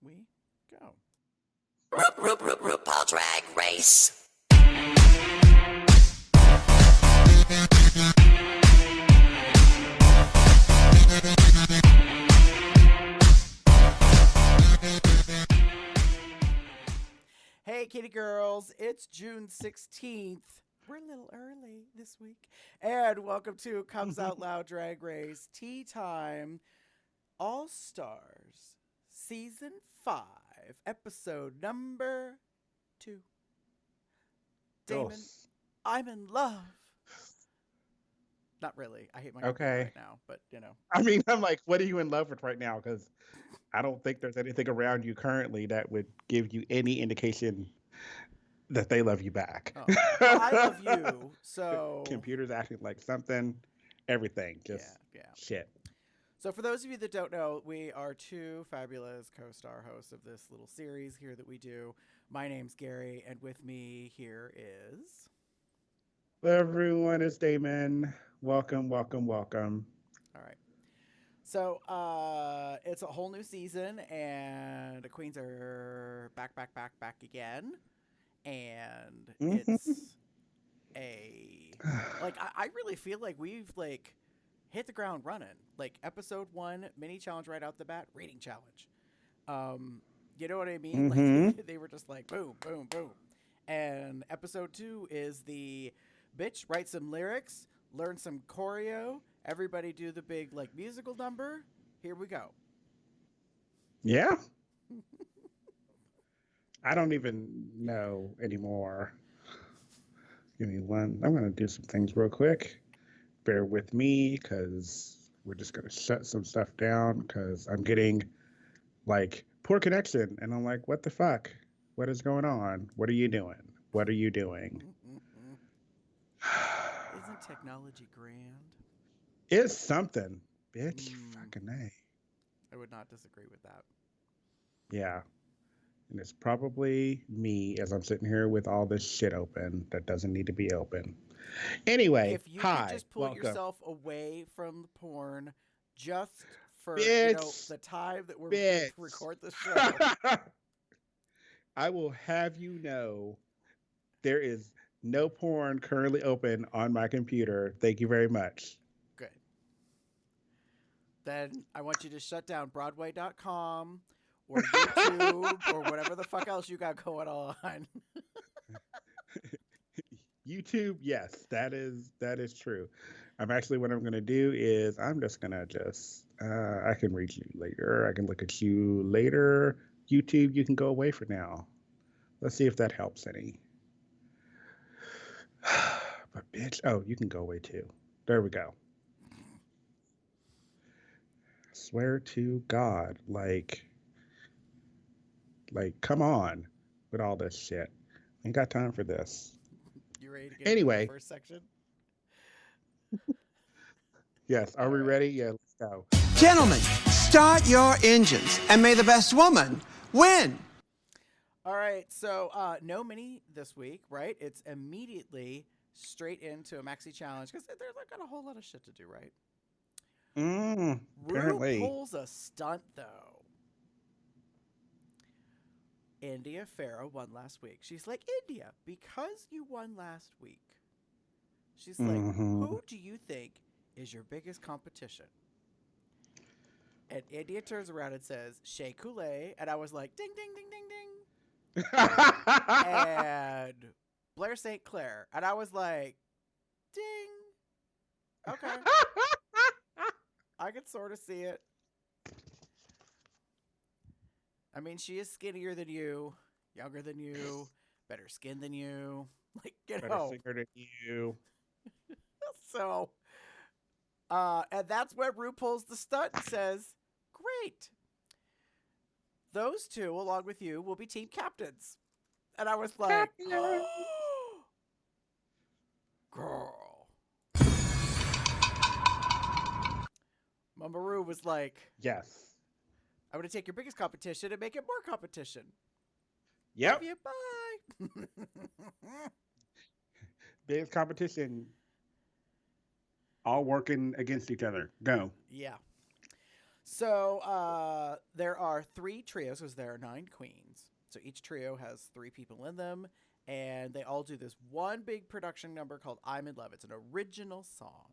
we go. RuPaul Drag Race. Hey, kitty girls, it's June 16th. We're a little early this week. And welcome to Comes Out Loud Drag Race Tea Time All Stars Season 5, episode number 2. Damon, Dos. I'm in love. Not really. I hate my computer Okay. right now, but you know. I mean, I'm like, what are you in love with right now? Because I don't think there's anything around you currently that would give you any indication that they love you back. Oh. Well, I love you, so Computer's acting like something, everything, just yeah. shit. So for those of you that don't know, we are two fabulous co-star hosts of this little series here that we do. My name's Gary, and with me here is... Hello, everyone. It's Damon. Welcome. All right. So it's a whole new season, and the queens are back again. And it's I really feel like we've hit the ground running. Like episode 1 mini challenge right out the bat, reading challenge. You know what I mean? Like they were just like boom, boom, boom. And episode 2 is the bitch, write some lyrics, learn some choreo, everybody do the big musical number. Here we go. Yeah. I don't even know anymore. Give me one. I'm going to do some things real quick. Bear with me because we're just going to shut some stuff down because I'm getting poor connection. And I'm like, what the fuck? What is going on? What are you doing? What are you doing? Isn't technology grand? It's something. Bitch, fucking A. I would not disagree with that. Yeah. And it's probably me as I'm sitting here with all this shit open that doesn't need to be open. Anyway, if you hi, could just pull welcome. yourself away from the porn just for Bitch, the time that we're going to record the show. I will have you know there is no porn currently open on my computer. Thank you very much. Good. Then I want you to shut down Broadway.com or YouTube or whatever the fuck else you got going on. YouTube, yes, that is true. What I'm going to do is I'm just going to I can reach you later. I can look at you later. YouTube, you can go away for now. Let's see if that helps any. But bitch, you can go away too. There we go. I swear to God, come on with all this shit. Ain't got time for this. You ready to get into the first section? Yes. Are we ready? Yeah, let's go. Gentlemen, start your engines, and may the best woman win. All right. So no mini this week, right? It's immediately straight into a maxi challenge because there's not got a whole lot of shit to do, right? Apparently. Rue pulls a stunt, though. India Farah won last week. She's like, India, because you won last week. She's like, who do you think is your biggest competition? And India turns around and says, Shea Coulee. And I was like, ding, ding, ding, ding, ding. And Blair St. Clair. And I was like, ding. Okay. I can sort of see it. I mean, she is skinnier than you, younger than you, better skin than you. Better singer than you. So, and that's where Rue pulls the stunt and says, great. Those two, along with you, will be team captains. And I was like, girl. Mama Rue was like, yes. I'm going to take your biggest competition and make it more competition. Yep. Love you, bye. Biggest competition. All working against each other. Go. Yeah. So there are 3 trios because there are 9 queens. So each trio has 3 people in them, and they all do this one big production number called "I'm in Love." It's an original song.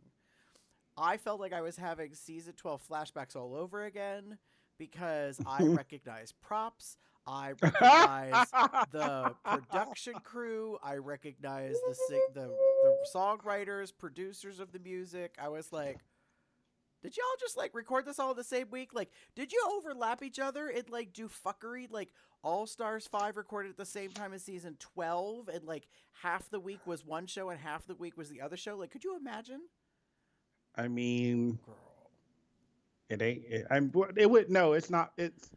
I felt like I was having season 12 flashbacks all over again because I recognize props. I recognize the production crew. I recognize the songwriters, producers of the music. I was like, did y'all just like record this all in the same week? Like, did you overlap each other and like do fuckery? Like, All Stars 5 recorded at the same time as season 12, and like half the week was one show and half the week was the other show? Like, could you imagine? I mean, Girl. it ain't. It would no. It's not. It's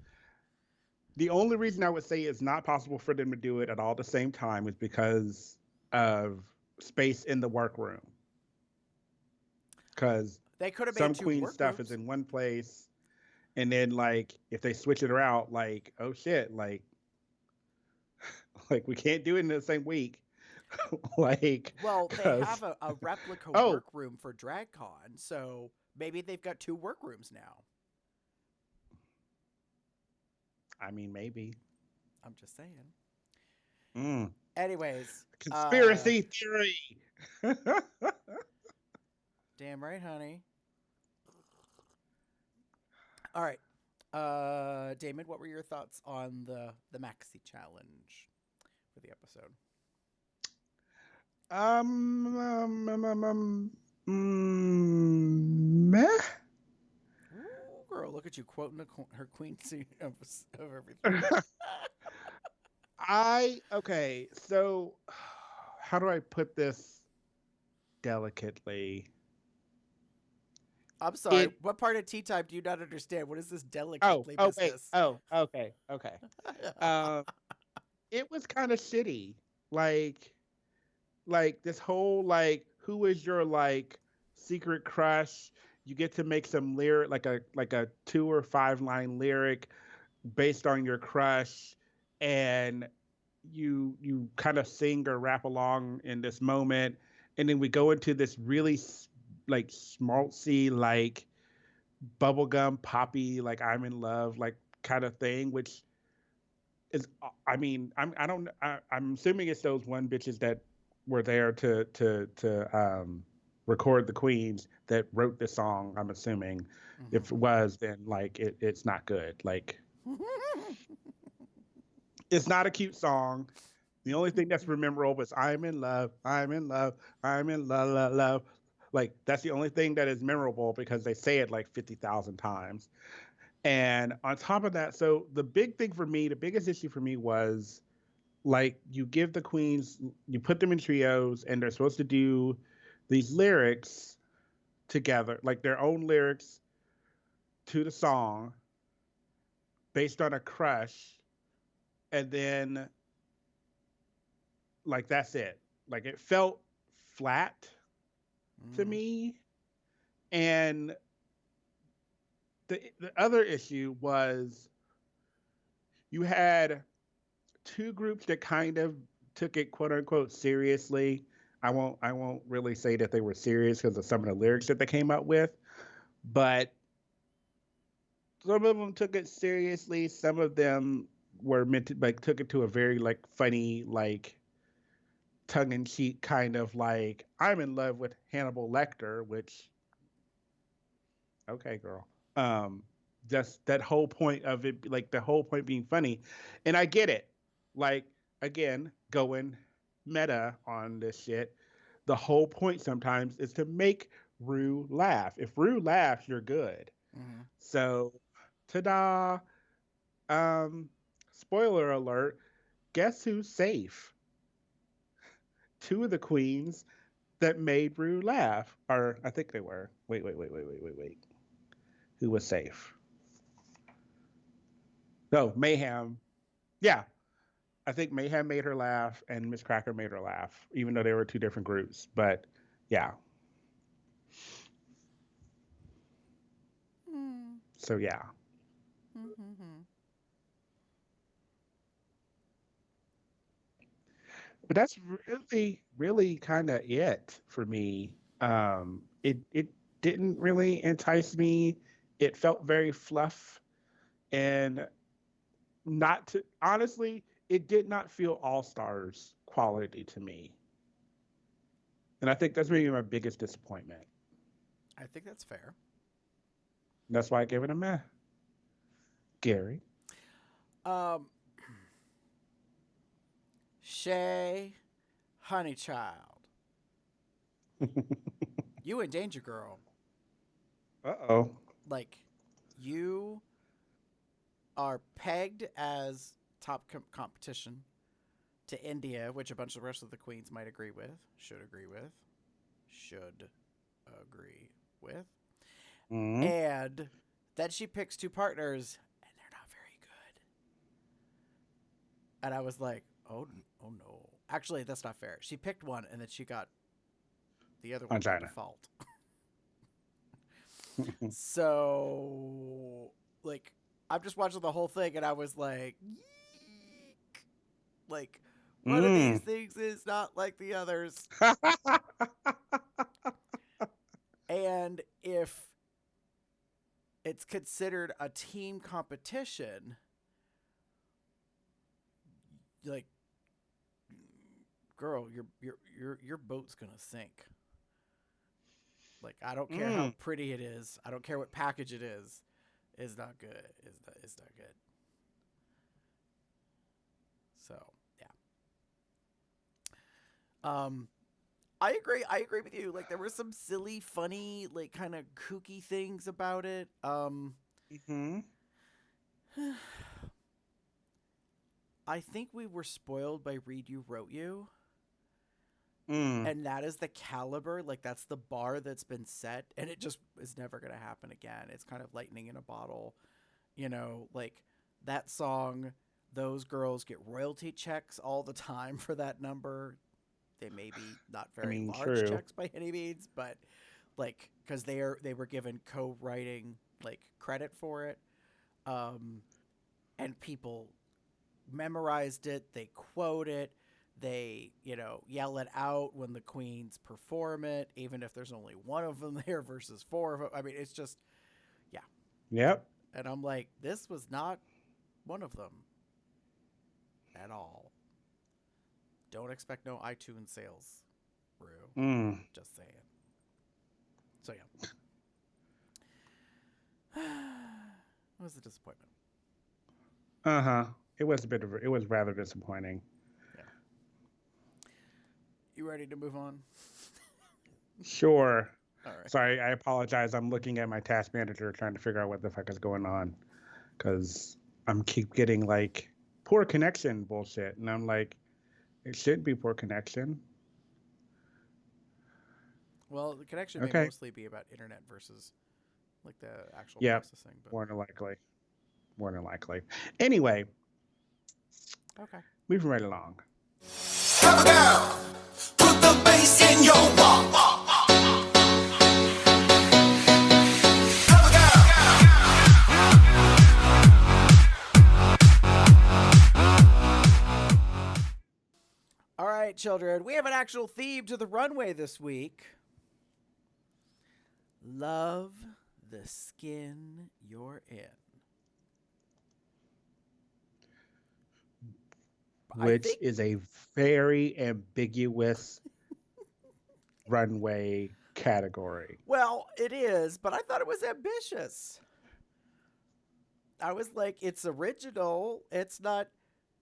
the only reason I would say it's not possible for them to do it at all at the same time is because of space in the workroom. Because They could have made some 2 Queen work stuff is groups. in one place, and then like if they switch it around, like oh shit, like we can't do it in the same week, like Well, they because have a replica oh, workroom for DragCon, so maybe they've got 2 workrooms now. I mean maybe I'm just saying. mm. Anyways, Conspiracy theory. damn right, honey. All right. Damon, what were your thoughts on the Maxi challenge for the episode? Meh. Ooh, girl, look at you quoting her queen scene of everything. Okay, so how do I put this delicately? I'm sorry. It What part of tea time do you not understand? What is this oh delicately oh wait business? oh okay. Um, it was kind of shitty. Like this whole like who is your like secret crush? You get to make some lyric like a 2 or 5 line lyric based on your crush, and you kind of sing or rap along in this moment, and then we go into this really like schmaltzy like bubblegum poppy like I'm in love like kind of thing, which is I mean I don't I'm assuming it's those one bitches that were there to record the queens that wrote the song. I'm assuming if it was, then like it's not good. Like it's not a cute song. The only thing that's memorable is I'm in love, I'm in love, I'm in love, love, love. Like that's the only thing that is memorable because they say it like 50,000 times. And on top of that, so the big thing for me, the biggest issue for me was like you give the queens, you put them in trios, and they're supposed to do these lyrics together, like their own lyrics to the song based on a crush, and then like that's it. Like it felt flat to me. And the other issue was you had 2 groups that kind of took it quote unquote seriously. I won't really say that they were serious because of some of the lyrics that they came up with, but some of them took it seriously. Some of them were meant to like took it to a very like funny like tongue-in-cheek kind of like I'm in love with Hannibal Lecter, which okay girl. Just that whole point of it, like the whole point being funny, and I get it. Like again, going meta on this shit. The whole point sometimes is to make Rue laugh. If Rue laughs, you're good. So, ta-da! Um, spoiler alert. Guess who's safe? 2 of the queens that made Rue laugh, or I think they were. Wait. Who was safe? No, Mayhem. Yeah, I think Mayhem made her laugh and Miss Cracker made her laugh, even though they were 2 different groups. But yeah. So yeah. But that's really kind of it for me. It didn't really entice me It felt very fluff and not to honestly, it did not feel All Stars quality to me. And I think that's maybe my biggest disappointment. I think that's fair. That's why I gave it a meh. Gary. Um, Shay, Honeychild, you in danger, girl. Uh-oh. Like, you are pegged as top competition to India, which a bunch of the rest of the queens might agree with, should agree with. Mm-hmm. And then she picks two partners, and they're not very good. And I was like, oh no. Actually, that's not fair. She picked one, and then she got the other one by Angina. default. So, like, I'm just watching the whole thing, and I was like, yeek. Like, one of these things is not like the others. And if it's considered a team competition, like, girl, your boat's gonna sink. Like, I don't care how pretty it is. I don't care what package it is. It's not good. It's not good. So yeah. I agree with you. Like, there were some silly, funny, like, kind of kooky things about it. Mm-hmm. I think we were spoiled by Read You Wrote You. Mm. And that is the caliber, like, that's the bar that's been set, and it just is never going to happen again. It's kind of lightning in a bottle. You know, like, that song, those girls get royalty checks all the time for that number. They may be not very large true. checks by any means, but, like, because they were given co-writing, like, credit for it. And people memorized it, they quote it, they, yell it out when the queens perform it, even if there's only one of them there versus four of them. I mean, it's just, yeah. Yep. And I'm like, this was not one of them at all. Don't expect no iTunes sales, Rue. Just saying. So, yeah. It was a disappointment. Uh-huh. It was rather disappointing. Yeah. You ready to move on? Sure. All right. Sorry, I apologize. I'm looking at my task manager trying to figure out what the fuck is going on. Because I'm keep getting, like, poor connection bullshit. And I'm like, it should be poor connection. Well, the connection may mostly be about internet versus, like, the actual processing. But... More than likely. Anyway. Okay. Moving right along. Cover girl, put the bass in your walk. Cover girl. All right, children. We have an actual theme to the runway this week. Love the skin you're in. Which is a very ambiguous runway category. Well, it is, but I thought it was ambitious. I was like, it's original. It's not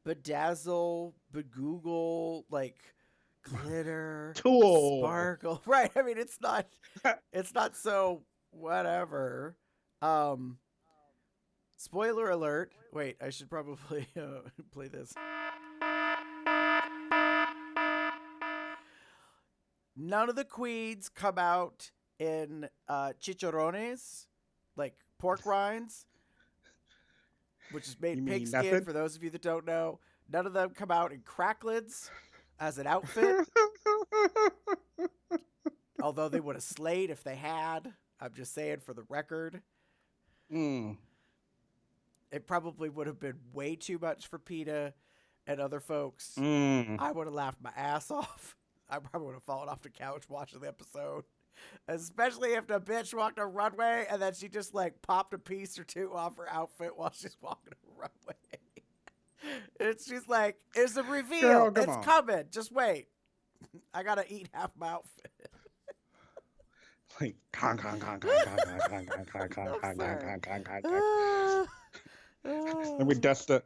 bedazzle, begoogle, like glitter, Tool, sparkle. Right. I mean, it's not so whatever. Spoiler alert. Wait, I should probably play this. None of the queens come out in chicharrones, like pork rinds, which is made pig skin, nothing? for those of you that don't know. None of them come out in cracklets as an outfit. Although they would have slayed if they had. I'm just saying for the record. It probably would have been way too much for PETA and other folks. I would have laughed my ass off. I probably would have fallen off the couch watching the episode. Especially if the bitch walked a runway and then she just like popped a piece or two off her outfit while she's walking a runway. And she's like, it's a reveal. Girl, come It's on. coming. Just wait. I gotta eat half my outfit. Like, con, con, con, con, con, con, con, con, con, con, con, con, con, con, con. Let me dust the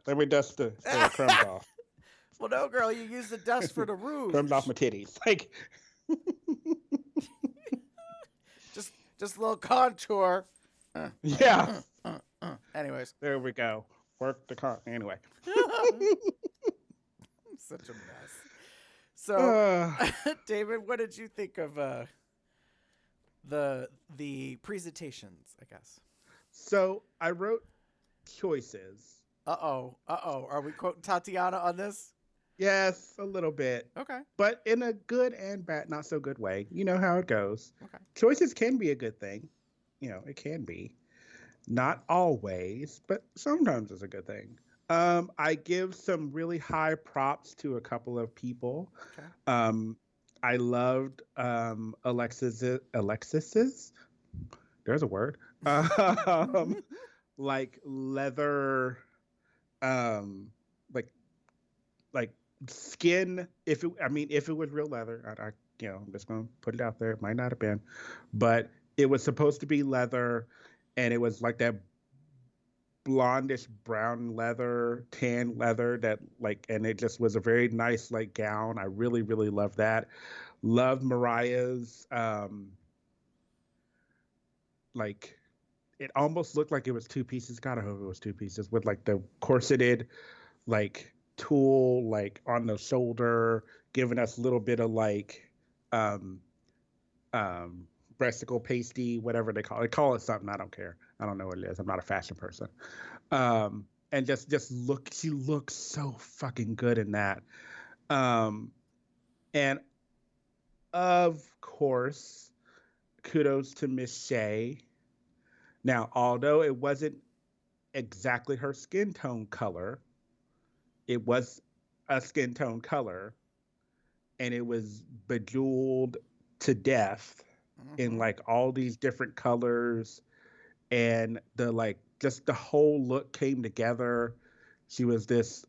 crumbs off. Well, no, girl, you use the dust for the rouge. Crumbs off my titties. Like, just a little contour. yeah. Anyways, There we go. Work the con. Anyway. such a mess. So, Uh, David, what did you think of the presentations? I guess. so I wrote choices. Are we quoting Tatiana on this? Yes, a little bit. Okay. But in a good and bad, not so good way. You know how it goes. Okay. Choices can be a good thing. It can be. Not always, but sometimes it's a good thing. I give some really high props to a couple of people. Okay. I loved Alexis's. There's a word. Like leather, like skin. If it was real leather, I'm just gonna put it out there. It might not have been, but it was supposed to be leather, and it was like that blondish brown leather, tan leather and it just was a very nice like gown. I really, really loved that. Loved Mariah's, like it almost looked like it was two pieces. God, I hope it was two pieces with like the corseted, like tulle, like on the shoulder, giving us a little bit of like, breasticle pasty, whatever they call it. Call it something. I don't care. I don't know what it is. I'm not a fashion person. And just look, she looks so fucking good in that. And of course, kudos to Miss Shay. Now, although it wasn't exactly her skin tone color, it was a skin tone color, and it was bejeweled to death in like all these different colors, and the like just the whole look came together. She was this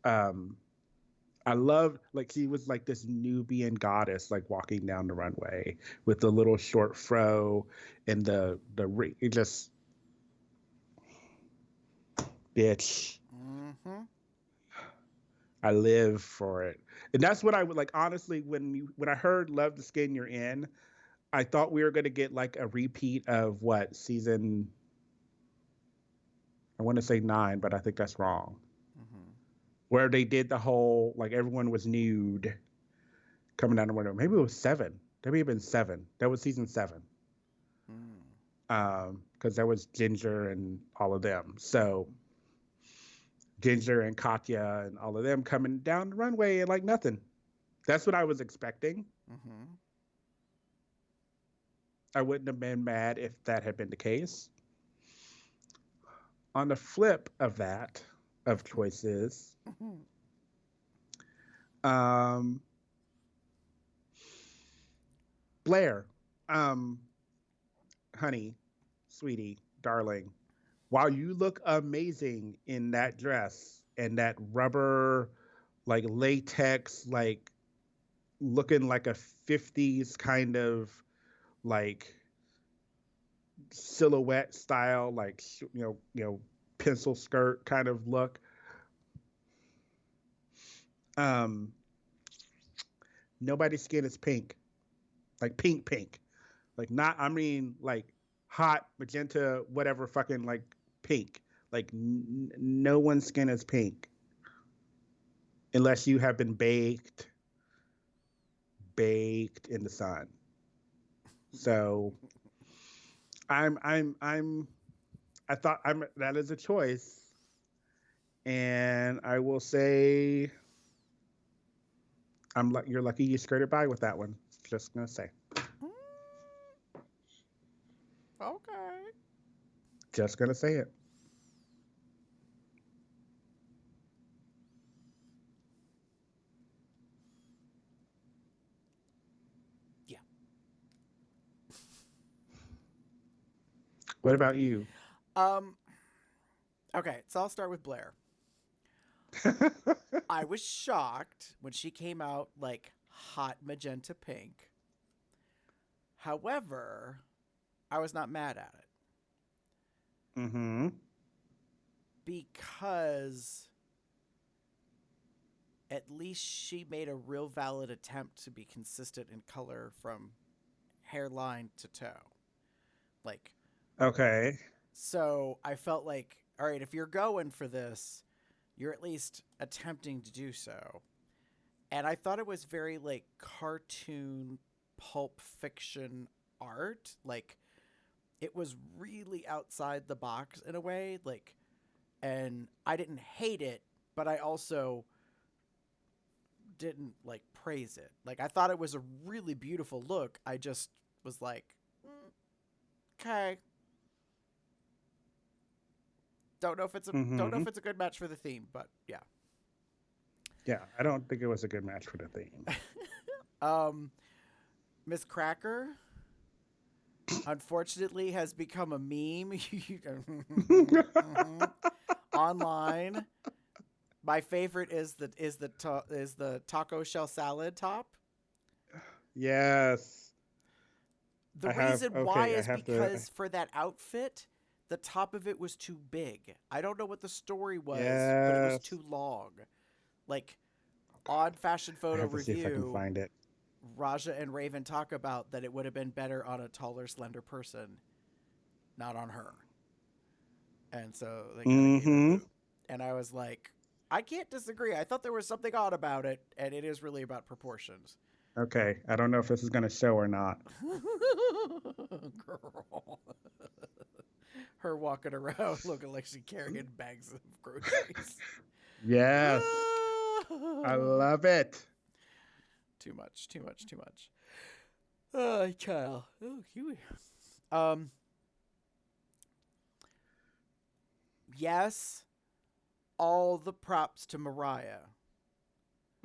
I love, like, she was like this Nubian goddess, like walking down the runway with the little short fro and the it just, bitch. I live for it. And that's what I would like, honestly, when I heard Love the Skin You're In, I thought we were going to get like a repeat of what season, I want to say 9, but I think that's wrong. Where they did the whole, like, everyone was nude coming down the window. Maybe it was 7. That may have been 7. That was season 7. Because that was Ginger and all of them. So Ginger and Katya and all of them coming down the runway and like nothing. That's what I was expecting. I wouldn't have been mad if that had been the case. On the flip of that, of choices, Blair, honey, sweetie, darling, while you look amazing in that dress and that rubber, like latex, like looking like a 50s kind of like silhouette style, like, pencil skirt kind of look. Nobody's skin is pink, like pink, like not, I mean, like hot magenta, whatever, fucking like pink. Like no one's skin is pink unless you have been baked in the sun. So I thought that is a choice, and I will say you're lucky you skirted by with that one. Just gonna say. Okay. Just gonna say it. Yeah. What about you? Um, okay, so I'll start with Blair. I was shocked when she came out like hot magenta pink. However, I was not mad at it Mm-hmm. because at least she made a real valid attempt to be consistent in color from hairline to toe. Like, Okay. so I felt like, all right, if you're going for this, you're at least attempting to do so. And I thought it was very like cartoon pulp fiction art. Like, it was really outside the box in a way. Like, and I didn't hate it, but I also didn't like praise it. Like, I thought it was a really beautiful look. I just was like, okay. Don't know if it's Mm-hmm. a good match for the theme, but yeah. Yeah, I don't think it was a good match for the theme. Miss Cracker, unfortunately, has become a meme online. My favorite is the taco shell salad top. Yes. The I have reason why okay, I is have to because for that outfit, the top of it was too big. I don't know what the story was, but it was yes. too long. Like, on Fashion I Photo have to see if I can Review, find it. Raja and Raven talk about that it would have been better on a taller, slender person, not on her. And so they kind of gave it a Mm-hmm. boot. And I was like, I can't disagree. I thought there was something odd about it, and it is really about proportions. Okay. I don't know if this is gonna show or not. Girl. Her walking around looking like she's carrying bags of groceries. Yes. I love it. Too much, too much, too much. Oh, child. Oh, Huey. Um, yes, all the props to Mariah.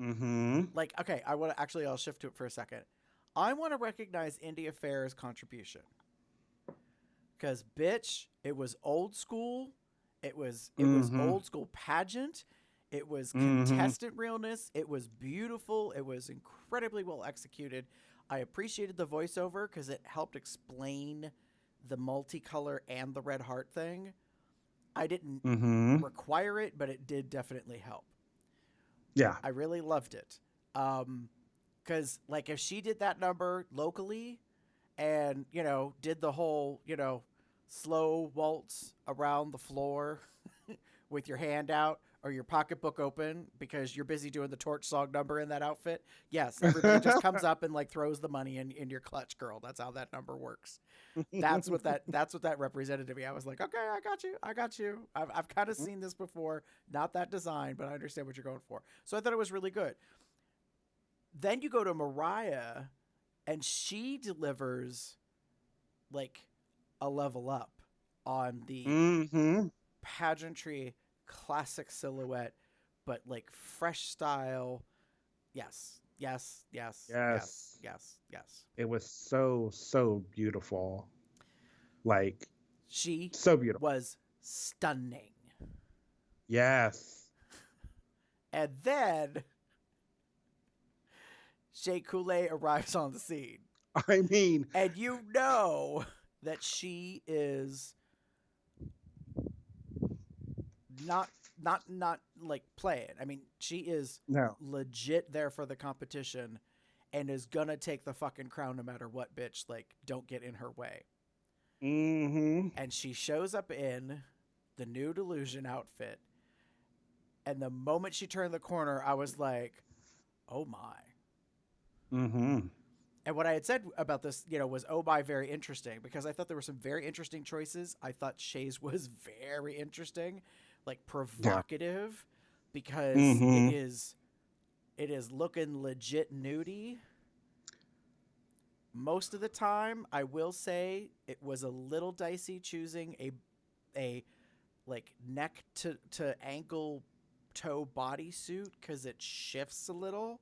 Mm-hmm. Like, okay, I want to actually, I'll shift to it for a second. I want to recognize India Fair's contribution. Because, bitch, it was old school. It was Mm-hmm. old school pageant. It was Mm-hmm. contestant realness. It was beautiful. It was incredibly well executed. I appreciated the voiceover because it helped explain the multicolor and the red heart thing. I didn't Mm-hmm. require it, but it did definitely help. Yeah. I really loved it. Because, like, if she did that number locally and, did the whole, slow waltz around the floor with your hand out or your pocketbook open because you're busy doing the torch song number in that outfit. Yes, everybody just comes up and like throws the money in your clutch, girl. That's how that number works. That's what that represented to me. I was like, okay, I got you. I got you. I've kind of seen this before. Not that design, but I understand what you're going for. So I thought it was really good. Then you go to Mariah and she delivers like a level up on the Mm-hmm. pageantry classic silhouette, but like fresh style. Yes, yes, yes, yes, Yes. yes, yes. It was so, so beautiful. Like, She so beautiful. was stunning. Yes. And then Shea Coulee arrives on the scene. I mean, And you know that she is not like playing. I mean, she is no. legit there for the competition and is gonna take the fucking crown no matter what, bitch. Like, don't get in her way. Mm-hmm. And she shows up in the Nude Illusion outfit. And the moment she turned the corner, I was like, oh my. Mm-hmm. And what I had said about this, was oh my, very interesting, because I thought there were some very interesting choices. I thought Shay's was very interesting, like Yeah. provocative, because Mm-hmm. it is looking legit nudie. Most of the time, I will say it was a little dicey choosing a like neck to ankle toe bodysuit because it shifts a little.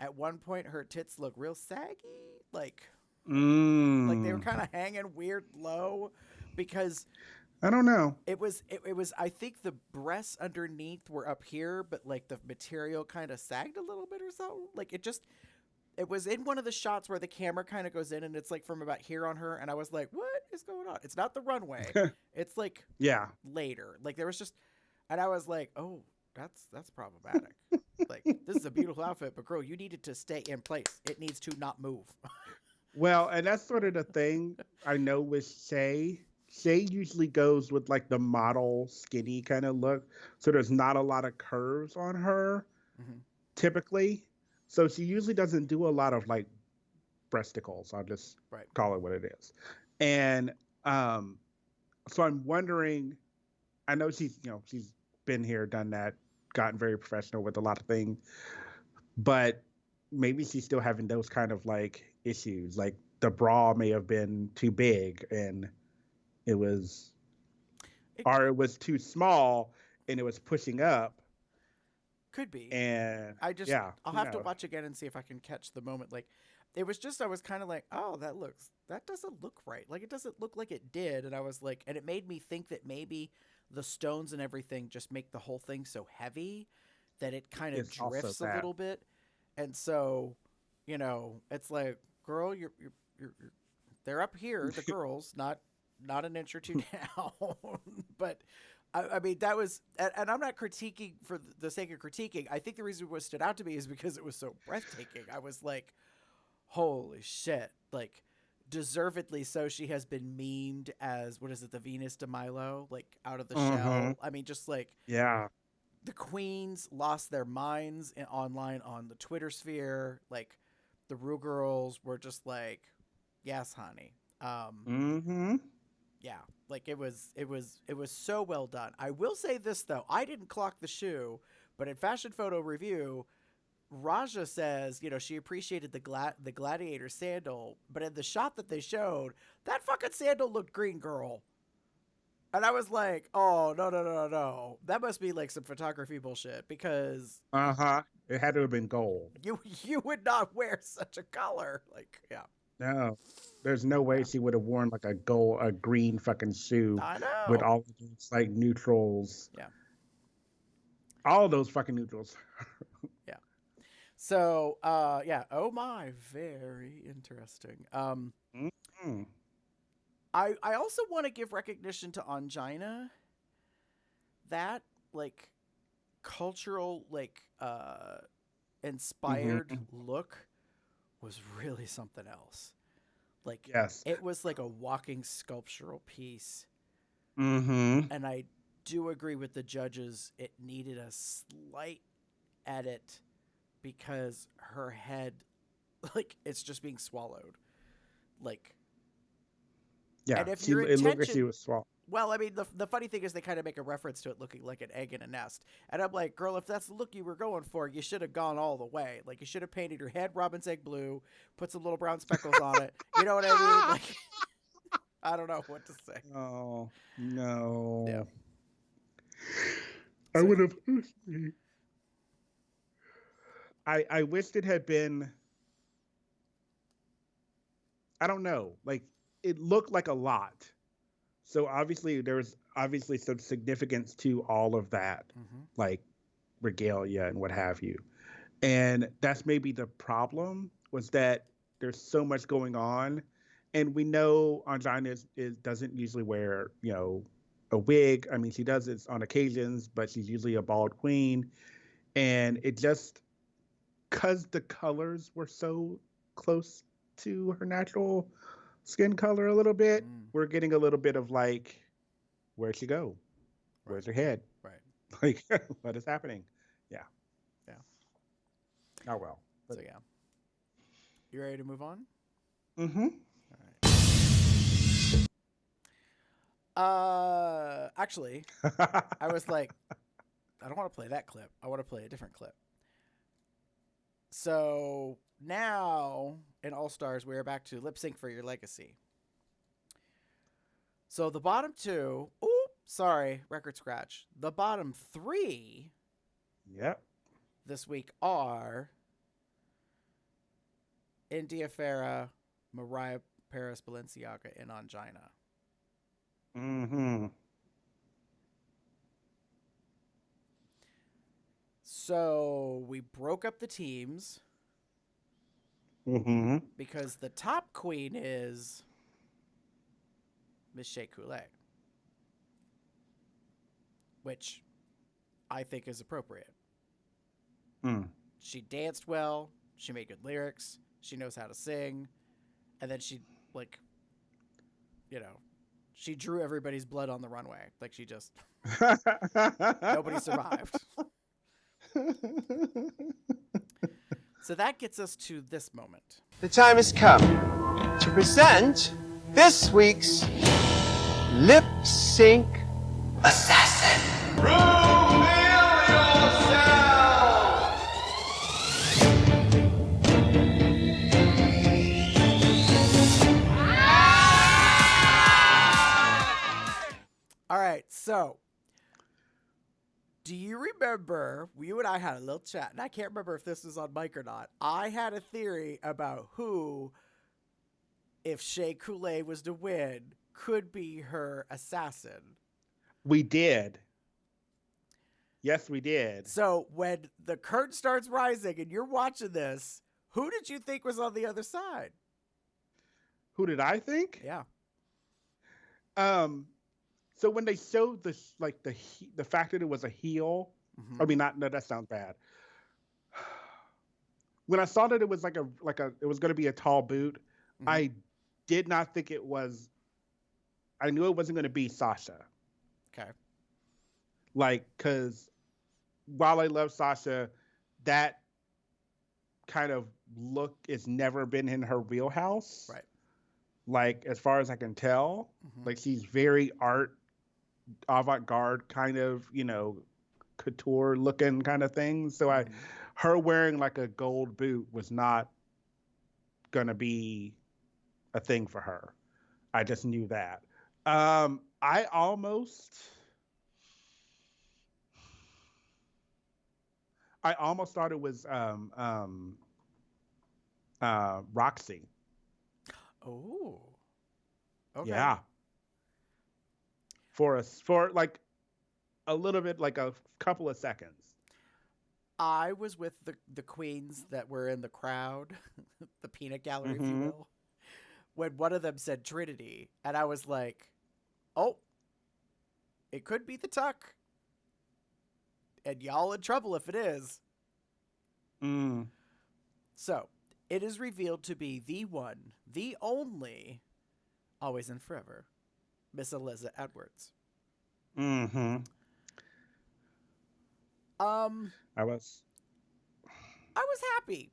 At one point, her tits look real saggy, like they were Mm. kind of hanging weird low. because I don't know. it was I think the breasts underneath were up here, but like the material kind of sagged a little bit or so. Like it was in one of the shots where the camera kind of goes in and it's like from about here on her, and I was like, what is going on? It's not the runway. It's like Yeah. later. Like there was just, and I was like, oh, that's problematic. Like this is a beautiful outfit, but girl, you needed to stay in place. It needs to not move. Well, and that's sort of the thing I know with Shay. Shay usually goes with like the model skinny kind of look. So there's not a lot of curves on her Hmm. typically. So she usually doesn't do a lot of like breasticles. I'll just Right. call it what it is. And um, so I'm wondering, I know she's been here, done that, gotten very professional with a lot of things, but maybe she's still having those kind of like issues. Like the bra may have been too big and it was, It or it was too small and it was pushing up. could be. And I just yeah, I'll who have to knows? watch again and see if I can catch the moment. Like it was just I was kind of like, oh, that doesn't look right. Like it doesn't look like it did, and I was like, and it made me think that maybe the stones and everything just make the whole thing so heavy that it kind of It's also drifts a that. little bit, and so it's like, girl, you're they're up here, the girls, not an inch or two down, but I mean, that was, and I'm not critiquing for the sake of critiquing. I think the reason what stood out to me is because it was so breathtaking. I was like, holy shit. Like, deservedly so, she has been memed as, what is it, the Venus de Milo, like, out of the Mm-hmm. shell. I mean, just like, Yeah. the queens lost their minds online on the Twitter sphere. Like, the Rue girls were just like, yes, honey. Mm-hmm. Yeah, like it was so well done. I will say this though, I didn't clock the shoe, but in Fashion Photo Review, Raja says, she appreciated the gladiator sandal, but in the shot that they showed, that fucking sandal looked green, girl. And I was like, oh, no, no, no, no, no. That must be like some photography bullshit, because Uh-huh. It had to have been gold. you would not wear such a color. Like, yeah. No, there's no way Yeah. she would have worn like a green fucking shoe I with know. all of those like neutrals, Yeah. all those fucking neutrals. Yeah. So, yeah. Oh my, very interesting. Mm-hmm. I also want to give recognition to Angina. That like cultural inspired Mm-hmm. look was really something else. Like Yes. it was like a walking sculptural piece, Mm-hmm. and I do agree with the judges. It needed a slight edit because her head, like, it's just being swallowed. Like, Yeah. and if She your it looked like she intention, was swallowed. well, I mean, the funny thing is they kind of make a reference to it looking like an egg in a nest. And I'm like, girl, if that's the look you were going for, you should have gone all the way. Like, you should have painted your head robin's egg blue, put some little brown speckles on it. You know what I mean? Like, I don't know what to say. Oh Yeah. no. I So, would have I wished it had been, I don't know, like it looked like a lot. So obviously there was obviously some significance to all of that, hmm. like regalia and what have you. And that's maybe the problem, was that there's so much going on. And we know Angina doesn't usually wear, a wig. I mean, she does it on occasions, but she's usually a bald queen. And it just, because the colors were so close to her natural skin color a little bit, Mm, we're getting a little bit of like, where'd she go? right. Where's her head? Right. Like, what is happening? Yeah. Yeah. Oh, well. So, yeah. You ready to move on? Mm-hmm. All right. Actually, I was like, I don't want to play that clip. I want to play a different clip. So now in All Stars, we're back to lip sync for your legacy. So the bottom two, sorry, record scratch. The bottom three Yep. this week are India Farah, Mariah Paris Balenciaga, and Angina. Mm-hmm. So we broke up the teams Mm-hmm. because the top queen is Miss Shea Coulee, which I think is appropriate. Mm. She danced well. She made good lyrics. She knows how to sing. And then she, like, you know, she drew everybody's blood on the runway. Like, she just, nobody survived. So that gets us to this moment. The time has come to present this week's Lip Sync Assassin. All right, so do you remember, you and I had a little chat, and I can't remember if this was on mic or not. I had a theory about who, if Shea Coulee was to win, could be her assassin. We did. Yes, we did. So when the curtain starts rising and you're watching this, who did you think was on the other side? Who did I think? Yeah. So when they showed the fact that it was a heel, I mean, no, that sounds bad. When I saw that it was like a it was going to be a tall boot, I did not think it was. I knew it wasn't going to be Sasha. Okay. Like, because while I love Sasha, that kind of look has never been in her wheelhouse. Right. Like, as far as I can tell, like she's very avant-garde kind of, couture looking kind of thing. So her wearing like a gold boot was not gonna be a thing for her. I just knew that. I almost thought it was Roxy. Oh. Okay. Yeah. For like a little bit, like a couple of seconds. I was with the queens that were in the crowd, the peanut gallery, if you will, when one of them said Trinity, and I was like, oh, it could be the Tuck. And y'all in trouble if it is. So, it is revealed to be the one, the only, always and forever, Miss Eliza Edwards. I was happy.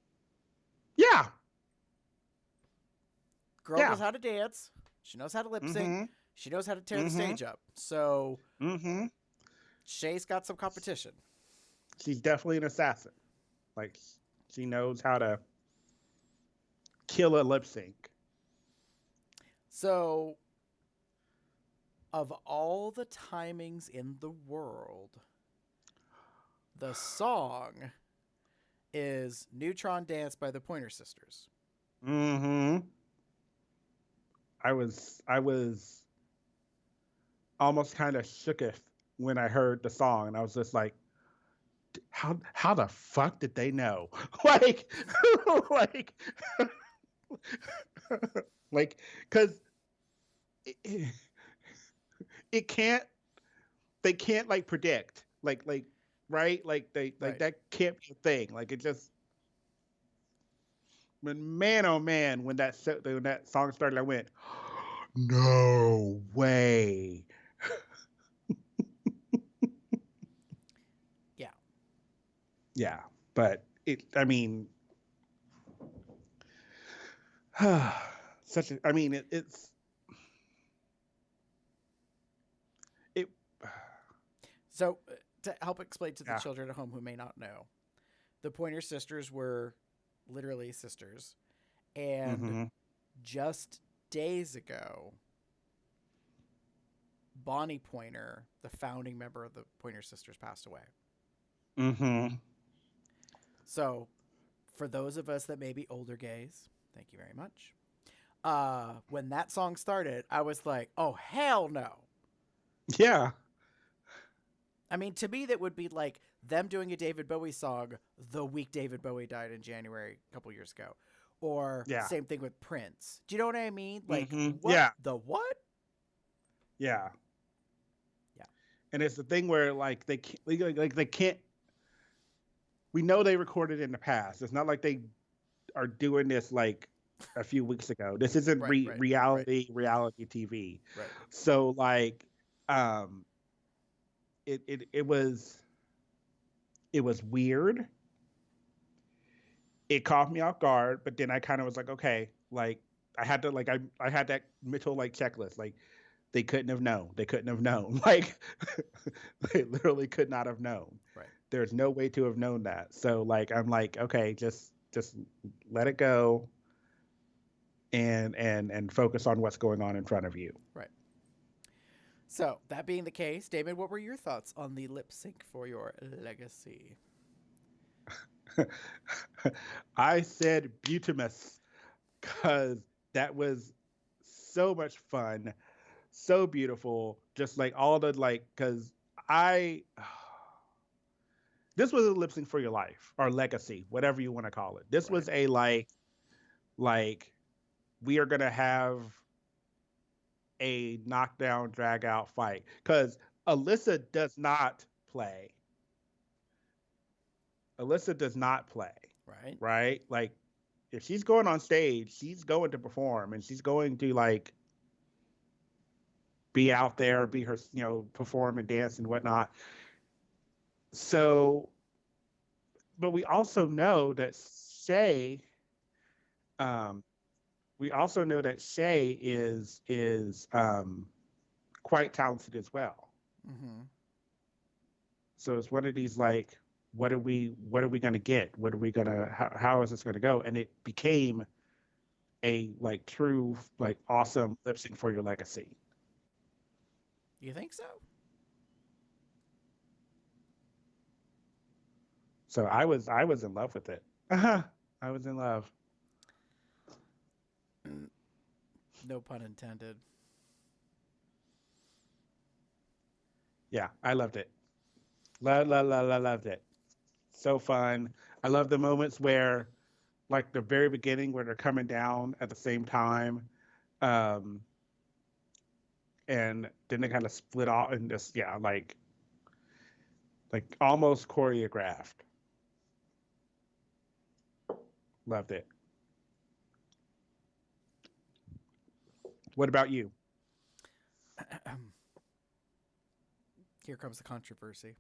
Yeah. Girl knows how to dance. She knows how to lip sync. She knows how to tear the stage up. So, Shay's got some competition. She's definitely an assassin. Like, she knows how to kill a lip sync. So, of all the timings in the world, the song is Neutron Dance by the Pointer Sisters. I was almost kind of shooketh when I heard the song, and I was just like, how the fuck did they know? like because it can't, they can't like predict like right, like they like that can't be a thing. Like, it just, man, oh man, when that song started, I went, no way. Yeah, but I mean, it's So, to help explain to the children at home who may not know, the Pointer Sisters were literally sisters. And just days ago, Bonnie Pointer, the founding member of the Pointer Sisters, passed away. So, for those of us that may be older gays, thank you very much. When that song started, I was like, oh, hell no. Yeah. I mean, to me, that would be like them doing a David Bowie song the week David Bowie died in January a couple years ago. Or Yeah. same thing with Prince. Do you know what I mean? Like, Hmm. what Yeah. the what? Yeah. Yeah. And it's the thing where like they can't. We know they recorded in the past. It's not like they are doing this like a few weeks ago. This isn't Right, right, right, reality TV. right. So like, um, it was weird. It caught me off guard, but then I kind of was like, okay, like I had to like I had that mental like checklist. Like they couldn't have known. They couldn't have known. Like they literally could not have known. Right. There's no way to have known that. So like I'm like, okay, just let it go and focus on what's going on in front of you. Right. So, that being the case, David, what were your thoughts on the lip sync for your legacy? I said Butamus because that was so much fun, so beautiful. Just like all the like, because I, this was a lip sync for your life or legacy, whatever you want to call it. This Right. was a like we are gonna have a knockdown, drag out fight because Alyssa does not play. Alyssa does not play, Right. right? Like if she's going on stage, she's going to perform and she's going to like be out there, be her, perform and dance and whatnot. So, but we also know that Shay, um, is quite talented as well. Mm-hmm. So it's one of these like, what are we gonna get? What are we gonna how is this gonna go? And it became a like true like awesome lip sync for your legacy. You think so? So I was in love with it. I was in love. No pun intended. Yeah, I loved it. Loved it. So fun. I love the moments where, like the very beginning, where they're coming down at the same time, um, and then they kind of split off and just yeah, like almost choreographed. Loved it. What about you? Here comes the controversy.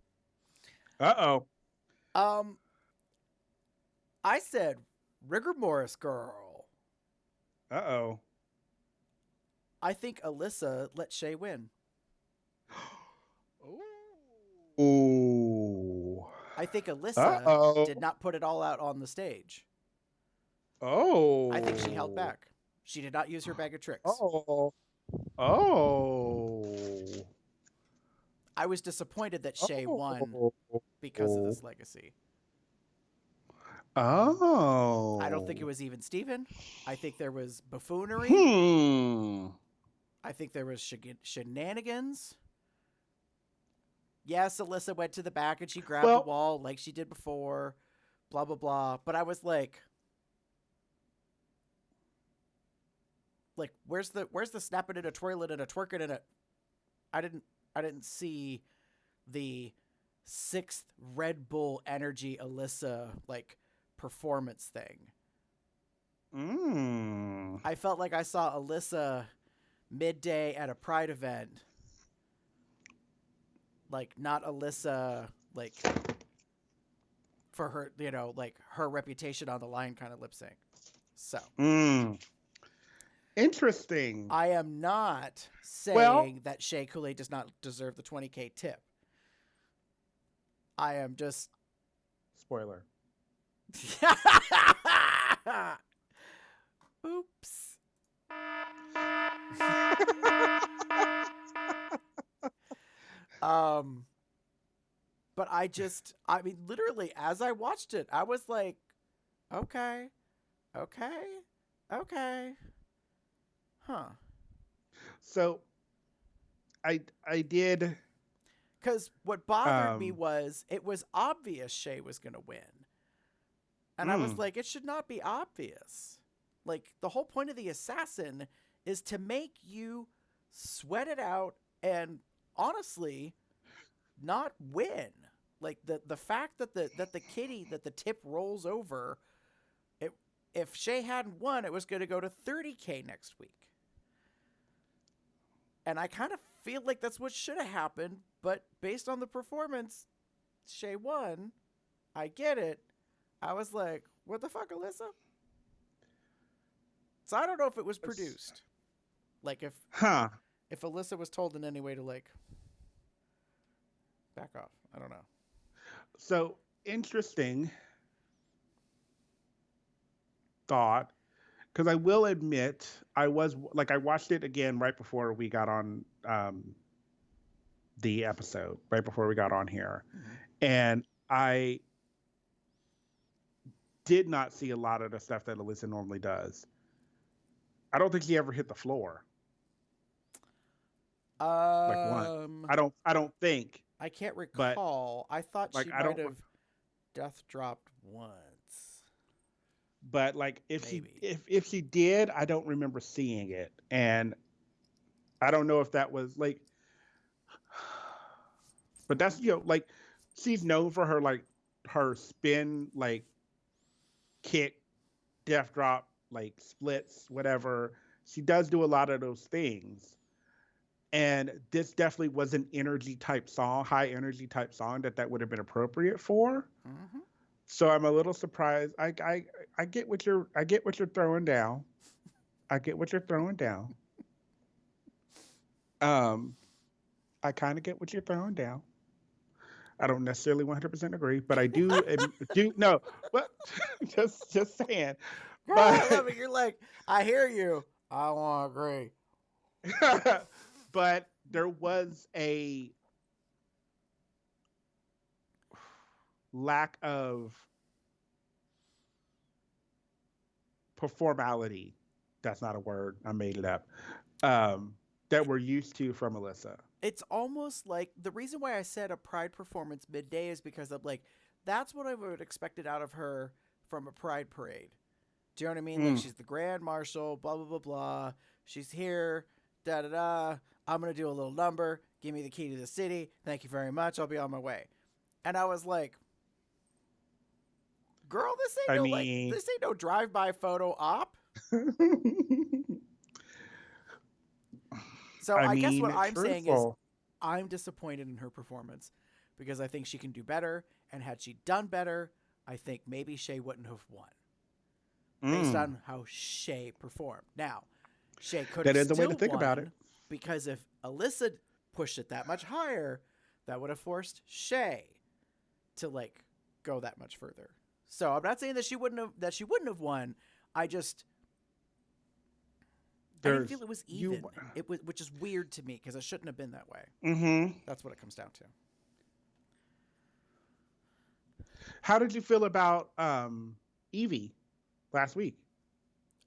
Uh-oh. Um, I said rigor mortis girl. Uh-oh. I think Alyssa let Shay win. Ooh. I think Alyssa Uh-oh. did not put it all out on the stage. Oh. I think she held back. She did not use her bag of tricks. Oh. Oh. I was disappointed that Shay won Oh. because of this legacy. Oh. I don't think it was even Steven. I think there was buffoonery. I think there was shenanigans. Yes, Alyssa went to the back and she grabbed the wall like she did before. Blah, blah, blah. But I was like, where's the snapping in a toilet and a twerking in it? I didn't see the sixth Red Bull energy Alyssa like performance thing. I felt like I saw Alyssa midday at a Pride event. Like not Alyssa like for her, like her reputation on the line kind of lip sync. So interesting. I am not saying that Shea Coulee does not deserve the $20K tip. I am just spoiler. Oops. But I mean, literally, as I watched it, I was like, okay, huh. So I did. Because what bothered me was it was obvious Shay was going to win. And I was like, it should not be obvious. Like, the whole point of the assassin is to make you sweat it out and honestly not win. Like, the fact that the tip rolls over, if Shay hadn't won, it was going to go to $30K next week. And I kind of feel like that's what should have happened, but based on the performance, Shay won. I get it. I was like, what the fuck, Alyssa? So I don't know if it was produced. Like if Alyssa was told in any way to like back off. I don't know. So interesting thought. Because I will admit, I watched it again right before we got on the episode, right before we got on here. Mm-hmm. And I did not see a lot of the stuff that Alyssa normally does. I don't think she ever hit the floor. Like one. I don't think. I can't recall. I thought she might have death dropped once. But like if she did, I don't remember seeing it. And I don't know if that was like, but that's, like she's known for her spin, like kick, death drop, like splits, whatever. She does do a lot of those things. And this definitely was an energy type song, high energy type song that would have been appropriate for. Mm-hmm. So I'm a little surprised. I get what you're throwing down. I get what you're throwing down. I kind of get what you're throwing down. I don't necessarily 100% agree, but I do no. But just saying. Girl, I love it. You're like, I hear you. I won't agree. But there was a lack of performality. That's not a word. I made it up. That we're used to from Alyssa. It's almost like the reason why I said a Pride performance midday is because I'm like, that's what I would have expected out of her from a Pride parade. Do you know what I mean? Like, she's the Grand Marshal, blah, blah, blah, blah. She's here, da, da, da. I'm going to do a little number. Give me the key to the city. Thank you very much. I'll be on my way. And I was like, girl, this ain't no drive-by photo op. So I guess what I'm saying is I'm disappointed in her performance because I think she can do better. And had she done better, I think maybe Shay wouldn't have won based on how Shay performed. Now, Shay could have still won. That is the way to think about it. Because if Alyssa pushed it that much higher, that would have forced Shay to like go that much further. So I'm not saying that she wouldn't have won. I didn't feel it was even. It was, which is weird to me because it shouldn't have been that way. Mm-hmm. That's what it comes down to. How did you feel about Evie last week?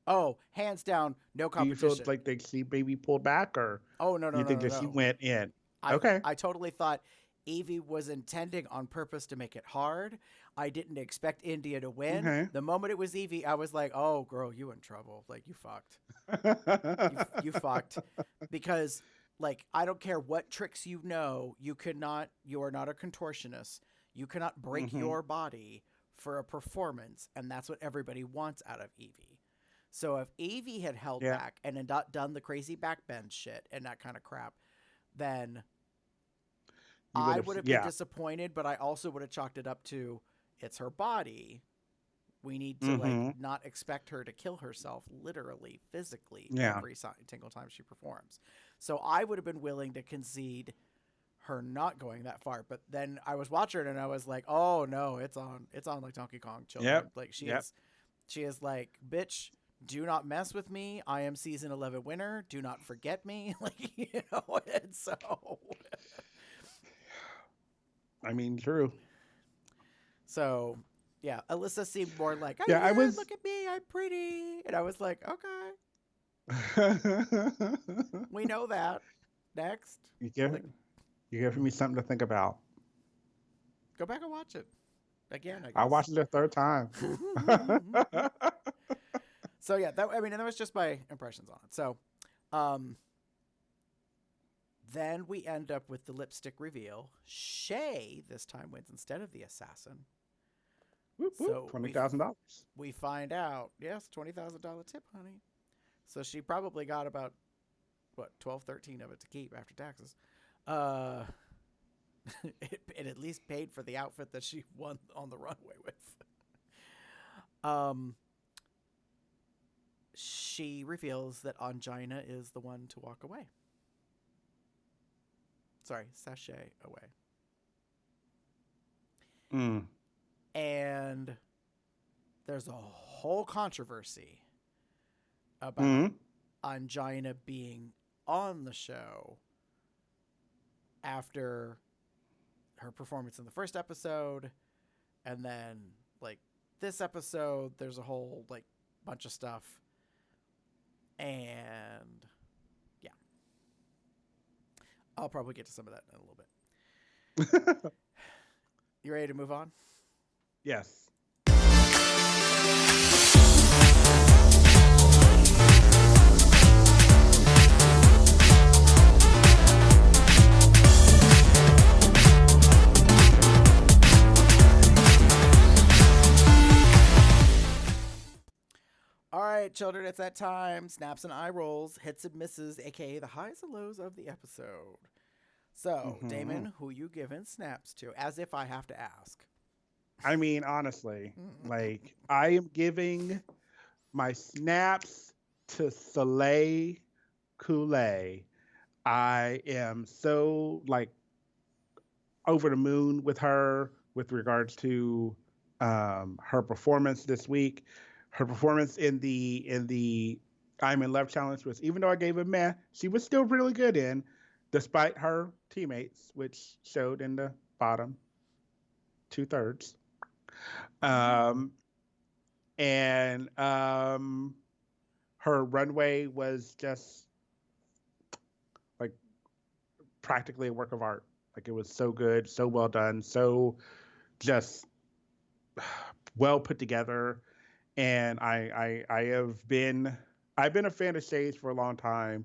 Oh, hands down, no competition. Do you feel like she maybe pulled back, or you think that she went in? I totally thought Evie was intending on purpose to make it hard. I didn't expect India to win. Okay. The moment it was Evie, I was like, "Oh, girl, you in trouble. Like, you fucked. you fucked." Because, like, I don't care what tricks you know, you are not a contortionist. You cannot break your body for a performance, and that's what everybody wants out of Evie. So if Evie had held back and had not done the crazy backbend shit and that kind of crap, then I would have been disappointed, but I also would have chalked it up to it's her body. We need to like not expect her to kill herself literally, physically every single time she performs. So I would have been willing to concede her not going that far. But then I was watching it and I was like, oh no, it's on like Donkey Kong children. Yep. Like she is like, bitch, do not mess with me. I am season 11 winner. Do not forget me. Like, and so. I mean, true. So, yeah, Alyssa seemed more like, look at me, I'm pretty. And I was like, okay. We know that. next. You give Like, you're giving me something to think about. go back and watch it again, I I guess. watched it a third time. So yeah, that was just my impressions on it. So, um, then we end up with the lipstick reveal. Shay this time wins instead of the assassin. Whoop, whoop, So $20,000. we find out, yes, $20,000 tip, honey. So she probably got about what 12, 13 of it to keep after taxes. It at least paid for the outfit that she won on the runway with. She reveals that Angina is the one to walk away. Sorry, sashay away. Mm. And there's a whole controversy about Angina being on the show after her performance in the first episode, and then like this episode there's a whole like bunch of stuff, and yeah, I'll probably get to some of that in a little bit. You ready to move on? Yes. All right, children, it's that time. Snaps and eye rolls, hits and misses, aka the highs and lows of the episode. So, Damon, who you giving snaps to? As if I have to ask. I mean, honestly, like I am giving my snaps to Soleil Coulee. I am so like over the moon with her with regards to her performance this week. Her performance in the I'm in Love challenge was, even though I gave a meh, she was still really good in, despite her teammates, which showed in the bottom 2/3. And her runway was just like practically a work of art. Like it was so good, so well done, so just well put together. And I've been a fan of Shay's for a long time.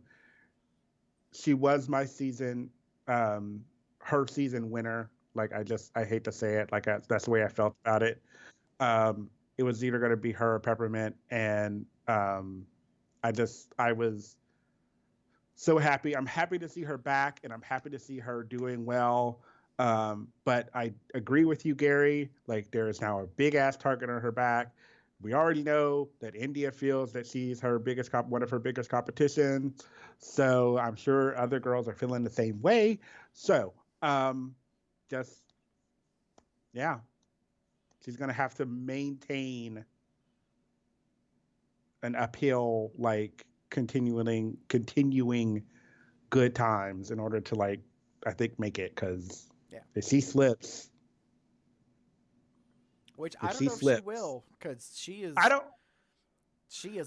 She was my season, her season winner. Like I hate to say it, like that's the way I felt about it. It was either going to be her or Peppermint, and I was so happy. I'm happy to see her back, and I'm happy to see her doing well. But I agree with you, Gary. Like there is now a big ass target on her back. We already know that India feels that she's her biggest one of her biggest competitions. So I'm sure other girls are feeling the same way. So just yeah, she's gonna have to maintain an uphill, like continuing good times in order to, like, I think make it, because if she slips, which I don't know if she will, because she is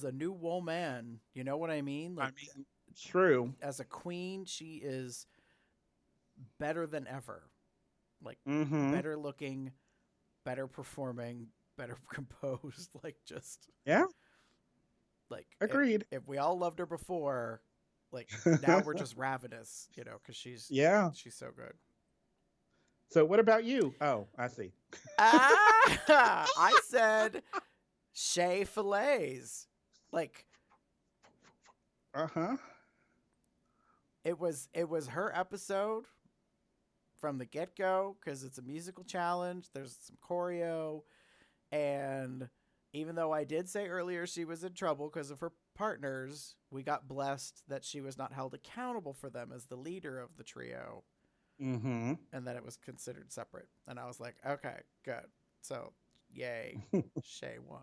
a new woman. You know what I mean? Like, I mean, true. As a queen, she is better than ever. Like better looking, better performing, better composed. Like just like agreed. If we all loved her before, like now we're just ravenous, you know, because she's so good. So what about you? Oh, I see. I said Shay fillets. Like it was her episode from the get-go, because it's a musical challenge. There's some choreo, and even though I did say earlier she was in trouble because of her partners, we got blessed that she was not held accountable for them as the leader of the trio. And that it was considered separate. And I was like, okay, good. So, yay, Shay won.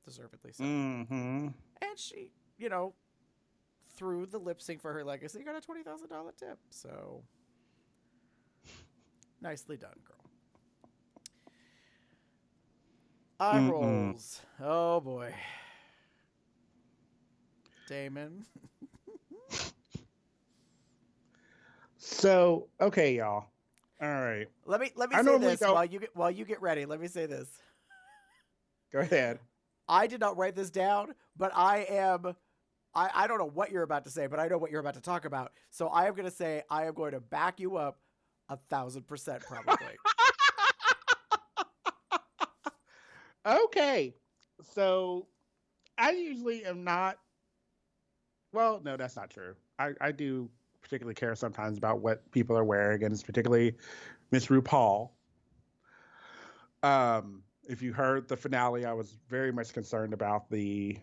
Deservedly so. And she, you know, through the lip sync for her legacy, got a $20,000 tip. So, nicely done, girl. Eye rolls. Oh, boy. Damon. So, okay, y'all. All right. Let me I say normally this don't. while you get ready. Let me say this. Go ahead. I did not write this down, but I don't know what you're about to say, but I know what you're about to talk about. So I am going to say I am going to back you up 1,000% probably. Okay. So, I usually am not. Well, no, that's not true. I do particularly care sometimes about what people are wearing, and it's particularly Miss RuPaul. If you heard the finale, I was very much concerned about the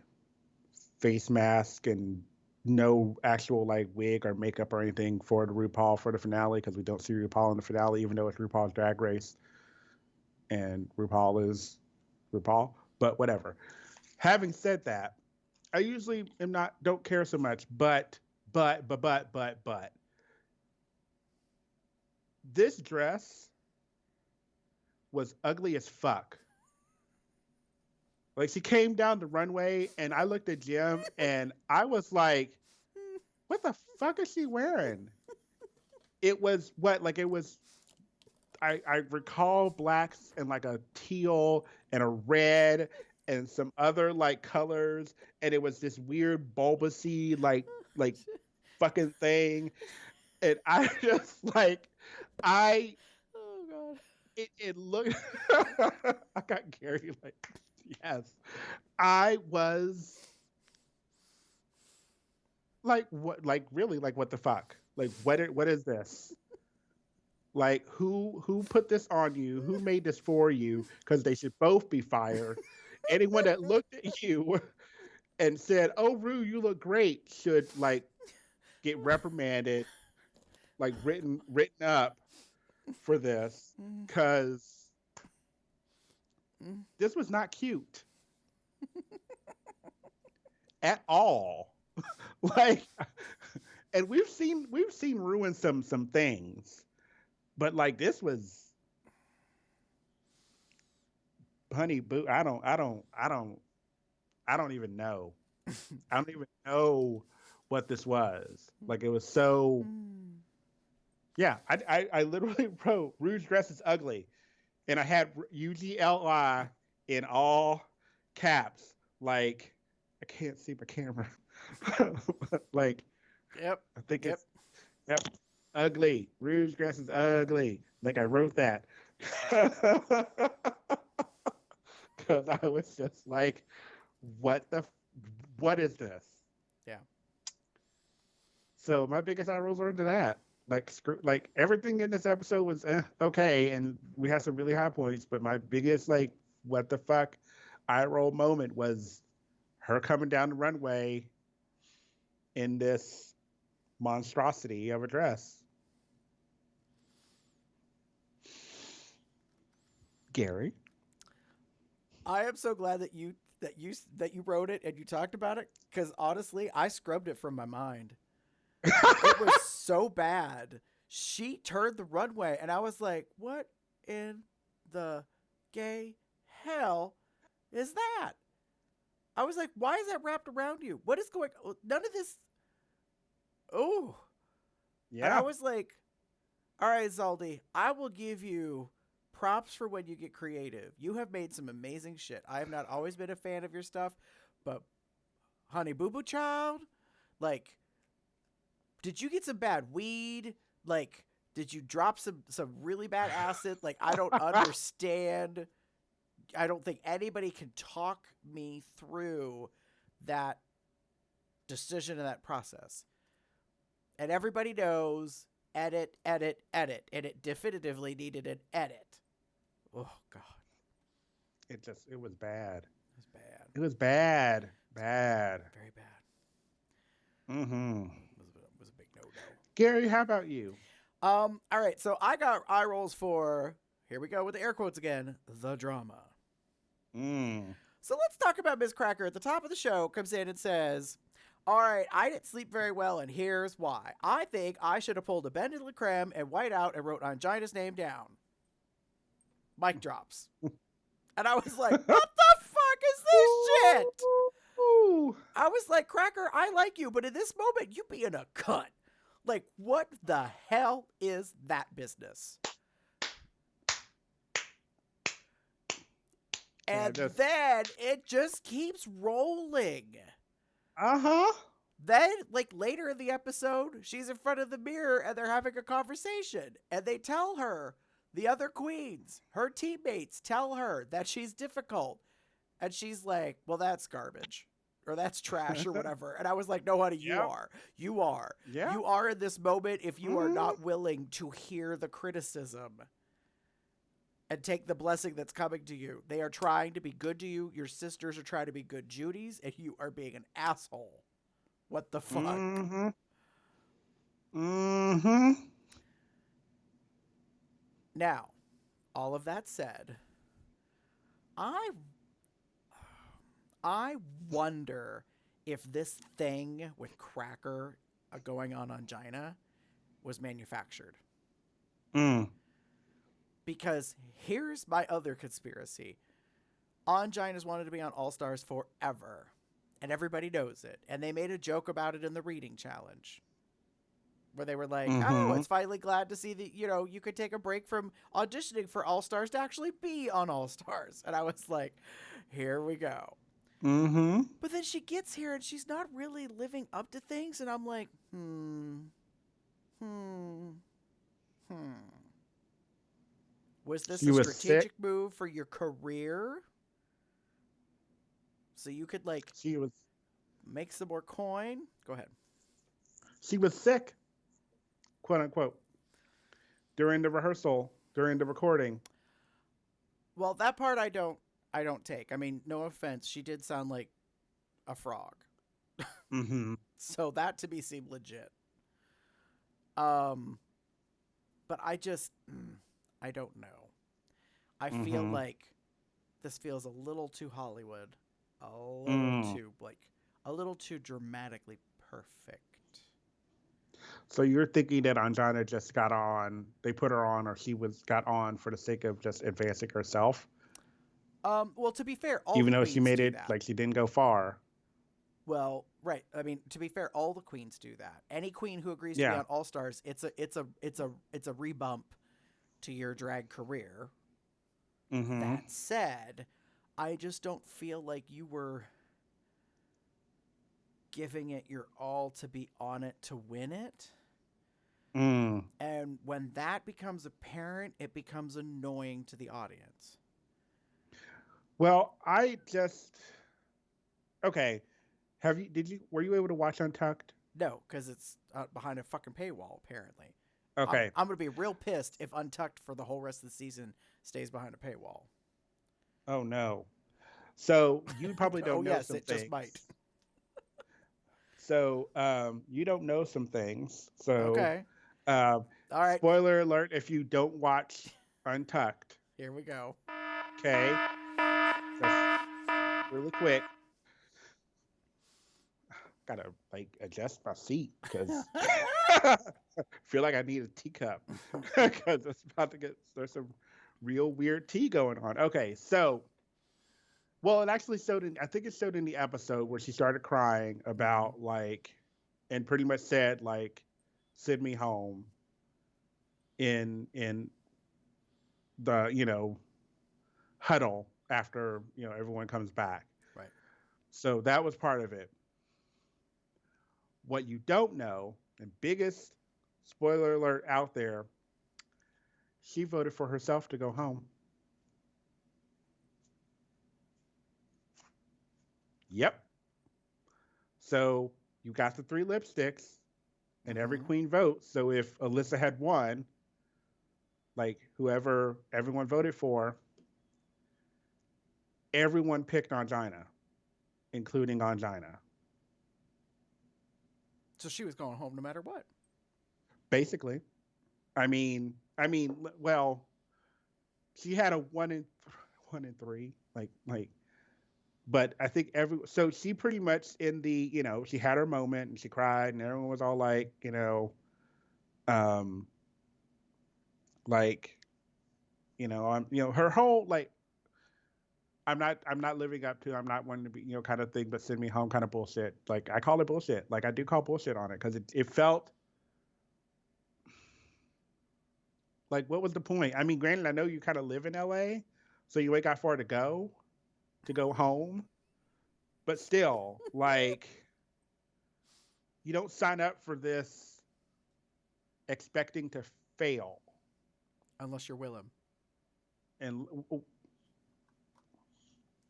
face mask and no actual like wig or makeup or anything for the RuPaul for the finale because we don't see RuPaul in the finale, even though it's RuPaul's Drag Race and RuPaul is RuPaul. But whatever. Having said that, I usually don't care so much, but this dress was ugly as fuck. Like she came down the runway and I looked at Jim and I was like, what the fuck is she wearing? It was what? Like it was I recall blacks and like a teal and a red and some other like colors and it was this weird bulbousy like fucking thing. And I just like I Oh god. it looked I got Gary like yes. I was like what like really like what the fuck? Like what is this? Like who put this on you? Who made this for you? Because they should both be fired. Anyone that looked at you and said, "Oh, Rue, you look great," should like get reprimanded, like written up for this, because this was not cute at all. Like, and we've seen ruin some things, but like this was, honey boo. I don't even know. I don't even know what this was. Like it was so. Yeah, I literally wrote Rouge dress is ugly, and I had UGLI in all caps. Like I can't see my camera. Like Yep. I think Yep. it's yep ugly. Rouge dress is ugly. Like I wrote that because I was just like, what is this? Yeah. So my biggest eye rolls were into that. Like screw, like everything in this episode was okay, and we had some really high points. But my biggest like what the fuck eye roll moment was her coming down the runway in this monstrosity of a dress. Gary, I am so glad that you wrote it and you talked about it because honestly, I scrubbed it from my mind. It was so bad. She turned the runway, and I was like, "What in the gay hell is that?" I was like, "Why is that wrapped around you? What is going? None of this." Oh, and I yeah, was like, "All right, Zaldi, I will give you props for when you get creative. You have made some amazing shit. I have not always been a fan of your stuff, but Honey Boo Boo Child, like." Did you get some bad weed? Like, did you drop some really bad acid? Like, I don't understand. I don't think anybody can talk me through that decision and that process. And everybody knows edit, edit, edit. And it definitively needed an edit. Oh, God. it was bad. It was bad. It was bad, bad. Very bad. Mm-hmm. It was a big no-no. Gary, how about you? All right, so I got eye rolls for, here we go with the air quotes again, the drama. So let's talk about Miss Cracker. At the top of the show, comes in and says, all right, I didn't sleep very well, and here's why. I think I should have pulled a Ben de la Creme and white out and wrote Angina's name down. Mic drops. And I was like, what the fuck is this shit? Ooh. I was like, Cracker, I like you, but in this moment, you being a cunt. Like, what the hell is that business? And then it just keeps rolling. Uh-huh. Then, like, later in the episode, she's in front of the mirror and they're having a conversation. And they tell her, the other queens, her teammates, tell her that she's difficult. And she's like, well, that's garbage. Or that's trash or whatever. And I was like, no, honey, you are. You are. Yeah. You are in this moment if you are not willing to hear the criticism and take the blessing that's coming to you. They are trying to be good to you. Your sisters are trying to be good Judies, and you are being an asshole. What the fuck? Mm-hmm. Mm-hmm. Now, all of that said, I wonder if this thing with Cracker going on Angina was manufactured. Because here's my other conspiracy. Angina's wanted to be on All Stars forever. And everybody knows it. And they made a joke about it in the reading challenge. Where they were like, oh, it's finally glad to see that, you could take a break from auditioning for All Stars to actually be on All Stars. And I was like, here we go. Mm-hmm. But then she gets here and she's not really living up to things. And I'm like, Was this a strategic move for your career? So you could, like, make some more coin? Go ahead. She was sick, quote unquote, during the rehearsal, during the recording. Well, that part I don't take. I mean, no offense, she did sound like a frog. Mm-hmm. So that to me seemed legit. But I just, I don't know. I feel like this feels a little too Hollywood, a little too dramatically perfect. So you're thinking that Angina just got on, they put her on, or she got on for the sake of just advancing herself? Well, to be fair, even though she made it, like, she didn't go far. Well, right. I mean, to be fair, all the queens do that. Any queen who agrees to be on All Stars, it's a rebump to your drag career. Mm-hmm. That said, I just don't feel like you were giving it your all to be on it to win it. And when that becomes apparent, it becomes annoying to the audience. Well, okay. Were you able to watch Untucked? No, because it's behind a fucking paywall, apparently. Okay. I'm going to be real pissed if Untucked for the whole rest of the season stays behind a paywall. Oh, no. So you probably don't know some things. Just might. So you don't know some things. So okay. All right. Spoiler alert if you don't watch Untucked. Here we go. Okay. Just really quick. Gotta, like, adjust my seat because I feel like I need a teacup because there's some real weird tea going on. Okay, so, well, it actually I think it showed in the episode where she started crying about, like, and pretty much said, like, send me home in the, huddle after, everyone comes back. Right. So that was part of it. What you don't know, and biggest spoiler alert out there, she voted for herself to go home. Yep. So you got the 3 lipsticks, and every queen votes. So if Alyssa had won, like, whoever everyone voted for, everyone picked Angina, including Angina. So she was going home no matter what. Basically. I mean, well, she had a 1 in 3, like, but I think so she pretty much in the, she had her moment and she cried and everyone was all like, like, her whole, like, I'm not living up to, I'm not wanting to be, kind of thing, but send me home kind of bullshit. Like, I call it bullshit. Like, I do call bullshit on it because it felt Like, what was the point? I mean, granted, I know you kind of live in LA, so you ain't got far to go home. But still, like, you don't sign up for this expecting to fail. Unless you're Willem. And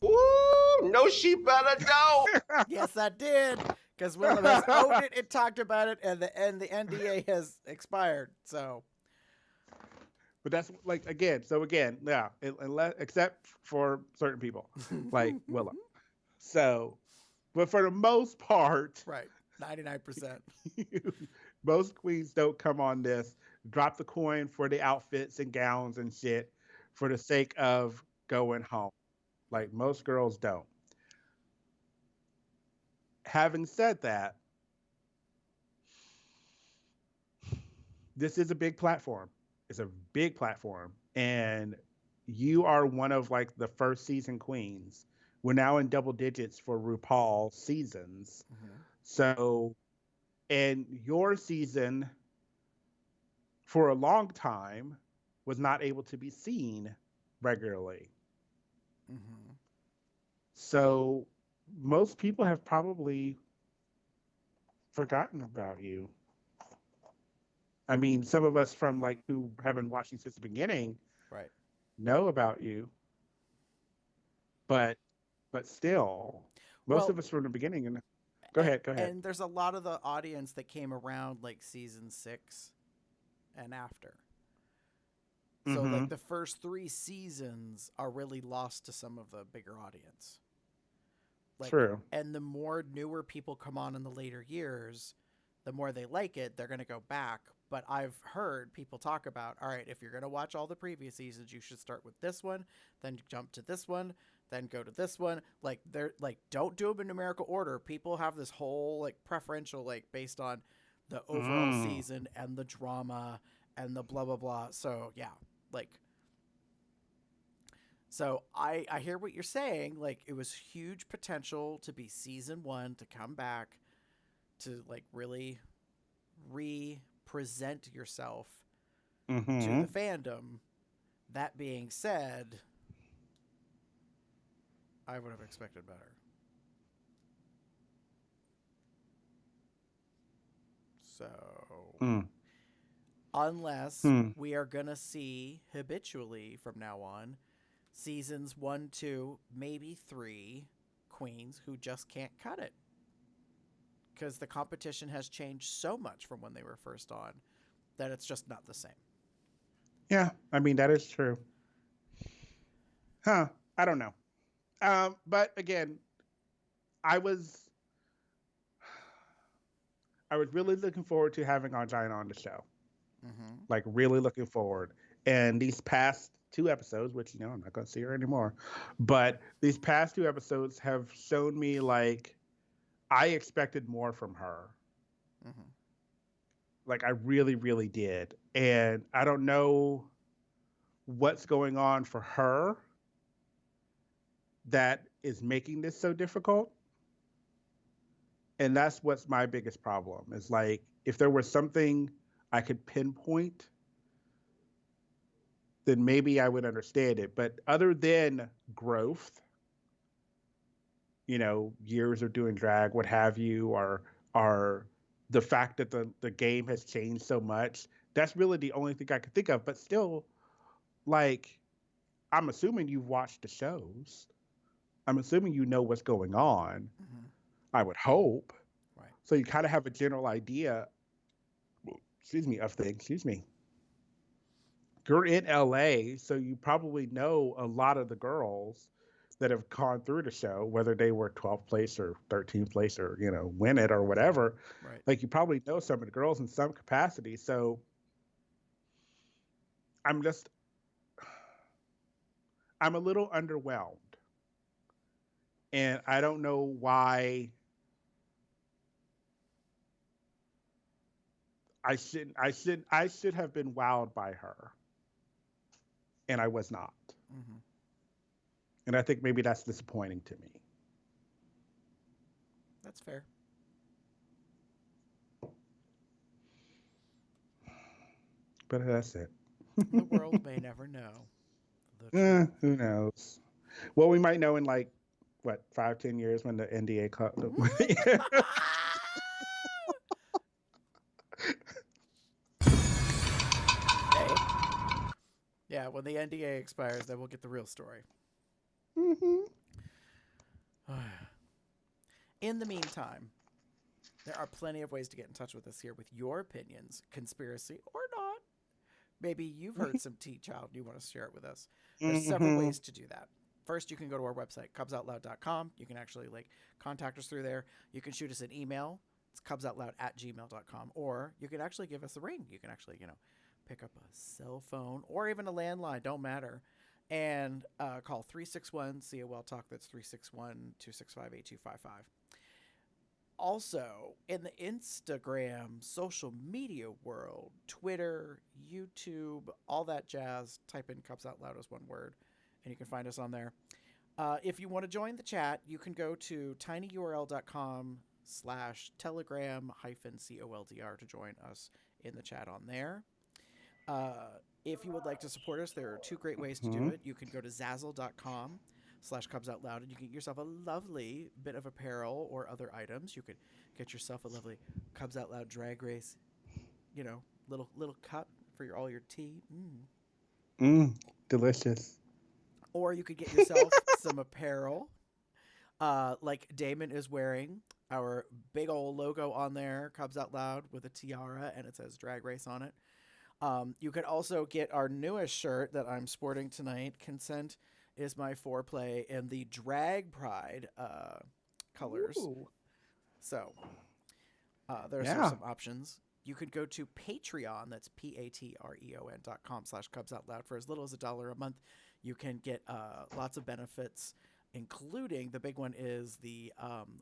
Ooh, no, she better don't. Yes, I did. Because Willem has owned it and talked about it, and the NDA has expired. So, but that's like again. So again, yeah, unless except for certain people, like Willow. So, but for the most part, right, 99%. most queens don't come on this, drop the coin for the outfits and gowns and shit for the sake of going home. Like most girls don't. Having said that, this is a big platform. It's a big platform. And you are one of like the first season queens. We're now in double digits for RuPaul seasons. Mm-hmm. So, and your season for a long time was not able to be seen regularly. Mm-hmm. So, most people have probably forgotten about you. I mean, some of us from like who have been watching since the beginning Right. know about you, but still, most Well, of us from the beginning. And go ahead. And there's a lot of the audience that came around like season 6 and after. So Mm-hmm. like the first 3 seasons are really lost to some of the bigger audience. Like, True. and the more newer people come on in the later years, the more they like it, they're going to go back. But I've heard people talk about, all right, if you're going to watch all the previous seasons, you should start with this one, then jump to this one, then go to this one. Like they're like, don't do them in numerical order. People have this whole like preferential, like based on the overall season and the drama and the blah, blah, blah. So yeah, like, so I hear what you're saying. Like it was huge potential to be season 1, to come back, to like really re-present yourself to the fandom. That being said, I would have expected better. So, unless we are going to see habitually from now on seasons 1, 2, maybe 3 queens who just can't cut it. Because the competition has changed so much from when they were first on that it's just not the same. Yeah, I mean, that is true. Huh, I don't know. But again, I was really looking forward to having Argina on the show. Mm-hmm. Like really looking forward. And these past 2 episodes, which I'm not going to see her anymore, but these past 2 episodes have shown me like I expected more from her. Mm-hmm. Like I really, really did. And I don't know what's going on for her that is making this so difficult. And that's what's my biggest problem is like, if there was something I could pinpoint, then maybe I would understand it. But other than growth, years of doing drag, what have you, or the fact that the game has changed so much, that's really the only thing I could think of. But still, like, I'm assuming you've watched the shows. I'm assuming you know what's going on. Mm-hmm. I would hope. Right. So you kind of have a general idea, of things. You're in LA, so you probably know a lot of the girls that have gone through the show, whether they were 12th place or 13th place or, win it or whatever. Right. Like you probably know some of the girls in some capacity. So I'm a little underwhelmed. And I don't know why I should have been wowed by her. And I was not. Mm-hmm. And I think maybe that's disappointing to me. That's fair. But that's it. The world may never know the truth. Who knows? Well, we might know in like what 5, 10 years when the NDA cut. Hey. Yeah, when the NDA expires, then we'll get the real story. Mhm. In the meantime, there are plenty of ways to get in touch with us here with your opinions, conspiracy or not. Maybe you've heard some tea, child, and you want to share it with us. There's several ways to do that. First, you can go to our website, cubsoutloud.com. You can actually contact us through there. You can shoot us an email. It's cubsoutloud@gmail.com. Or you can actually give us a ring. You can actually, pick up a cell phone or even a landline. Don't matter. And call 361-COL Talk. That's 361-265-8255. Also, in the Instagram, social media world, Twitter, YouTube, all that jazz, type in Cubs Out Loud as one word, and you can find us on there. If you want to join the chat, you can go to tinyurl.com/telegram-COLDR to join us in the chat on there. If you would like to support us, there are two great ways to do it. You can go to zazzle.com/Cubs Out Loud, and you can get yourself a lovely bit of apparel or other items. You could get yourself a lovely Cubs Out Loud drag race, little cup for all your tea. Delicious. Or you could get yourself some apparel, like Damon is wearing. Our big old logo on there, Cubs Out Loud, with a tiara, and it says drag race on it. You could also get our newest shirt that I'm sporting tonight. Consent is my foreplay in the drag pride colors. Ooh. So there's some options. You could go to Patreon. That's patreon.com/Cubs Out Loud. For as little as $1 a month, you can get lots of benefits, including the big one is the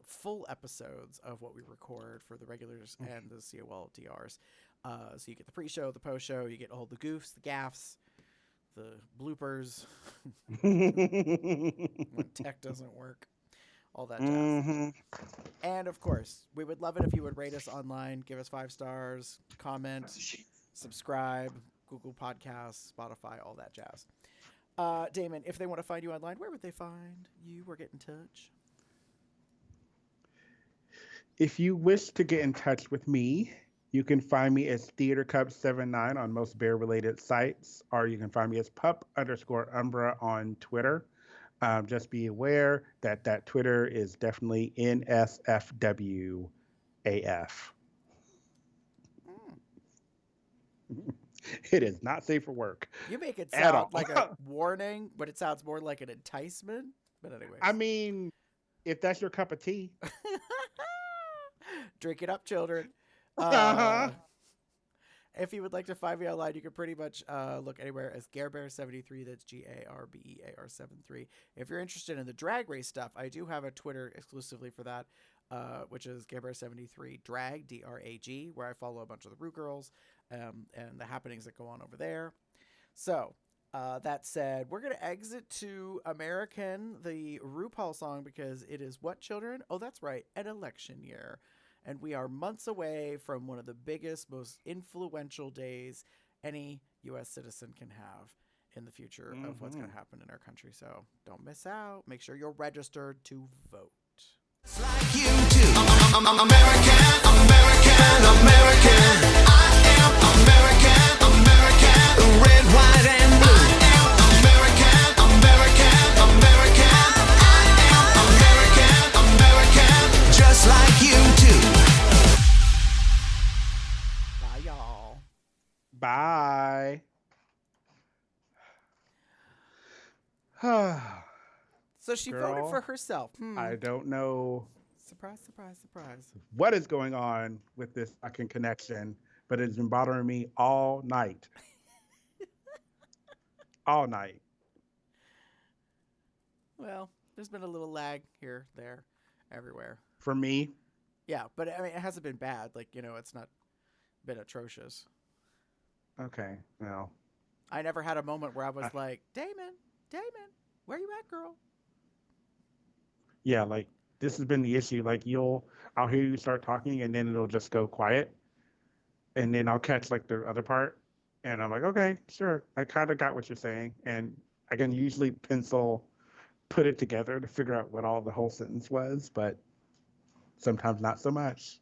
full episodes of what we record for the regulars and the COLDRs. So you get the pre-show, the post-show, you get all the goofs, the gaffs, the bloopers, when tech doesn't work, all that jazz. And of course, we would love it if you would rate us online, give us 5 stars, comment, subscribe, Google Podcasts, Spotify, all that jazz. Damon, if they want to find you online, where would they find you or get in touch? If you wish to get in touch with me, you can find me as TheaterCub79 on most bear-related sites, or you can find me as pup_Umbra on Twitter. Just be aware that Twitter is definitely NSFWAF. It is not safe for work. You make it sound like a warning, but it sounds more like an enticement. But anyway. I mean, if that's your cup of tea. Drink it up, children. If you would like to find me online, you can pretty much look anywhere as GareBear73. That's GARBEAR73. If you're interested in the drag race stuff, I do have a Twitter exclusively for that, which is GareBear73 Drag, DRAG, where I follow a bunch of the Rue Girls and the happenings that go on over there. So, that said, we're going to exit to American, the RuPaul song, because it is what, children? Oh, that's right, an election year. And we are months away from one of the biggest, most influential days any U.S. citizen can have in the future of what's going to happen in our country. So don't miss out. Make sure you're registered to vote. Like you do. I'm American, American, American. I am American, American. Red, white, and blue. I am American, American, American. I am American, American. Just like you do. Bye, y'all. Bye. So she voted for herself. I don't know Surprise, surprise, surprise. what is going on with this fucking connection, but it's been bothering me all night. All night. Well, there's been a little lag here, there, everywhere. For me. Yeah, but I mean, it hasn't been bad. Like, it's not been atrocious. Okay, well. I never had a moment where I was like, Damon, where you at, girl? Yeah, like, this has been the issue. Like, I'll hear you start talking, and then it'll just go quiet. And then I'll catch, like, the other part. And I'm like, okay, sure. I kind of got what you're saying. And I can usually pencil put it together to figure out what all the whole sentence was, but sometimes not so much.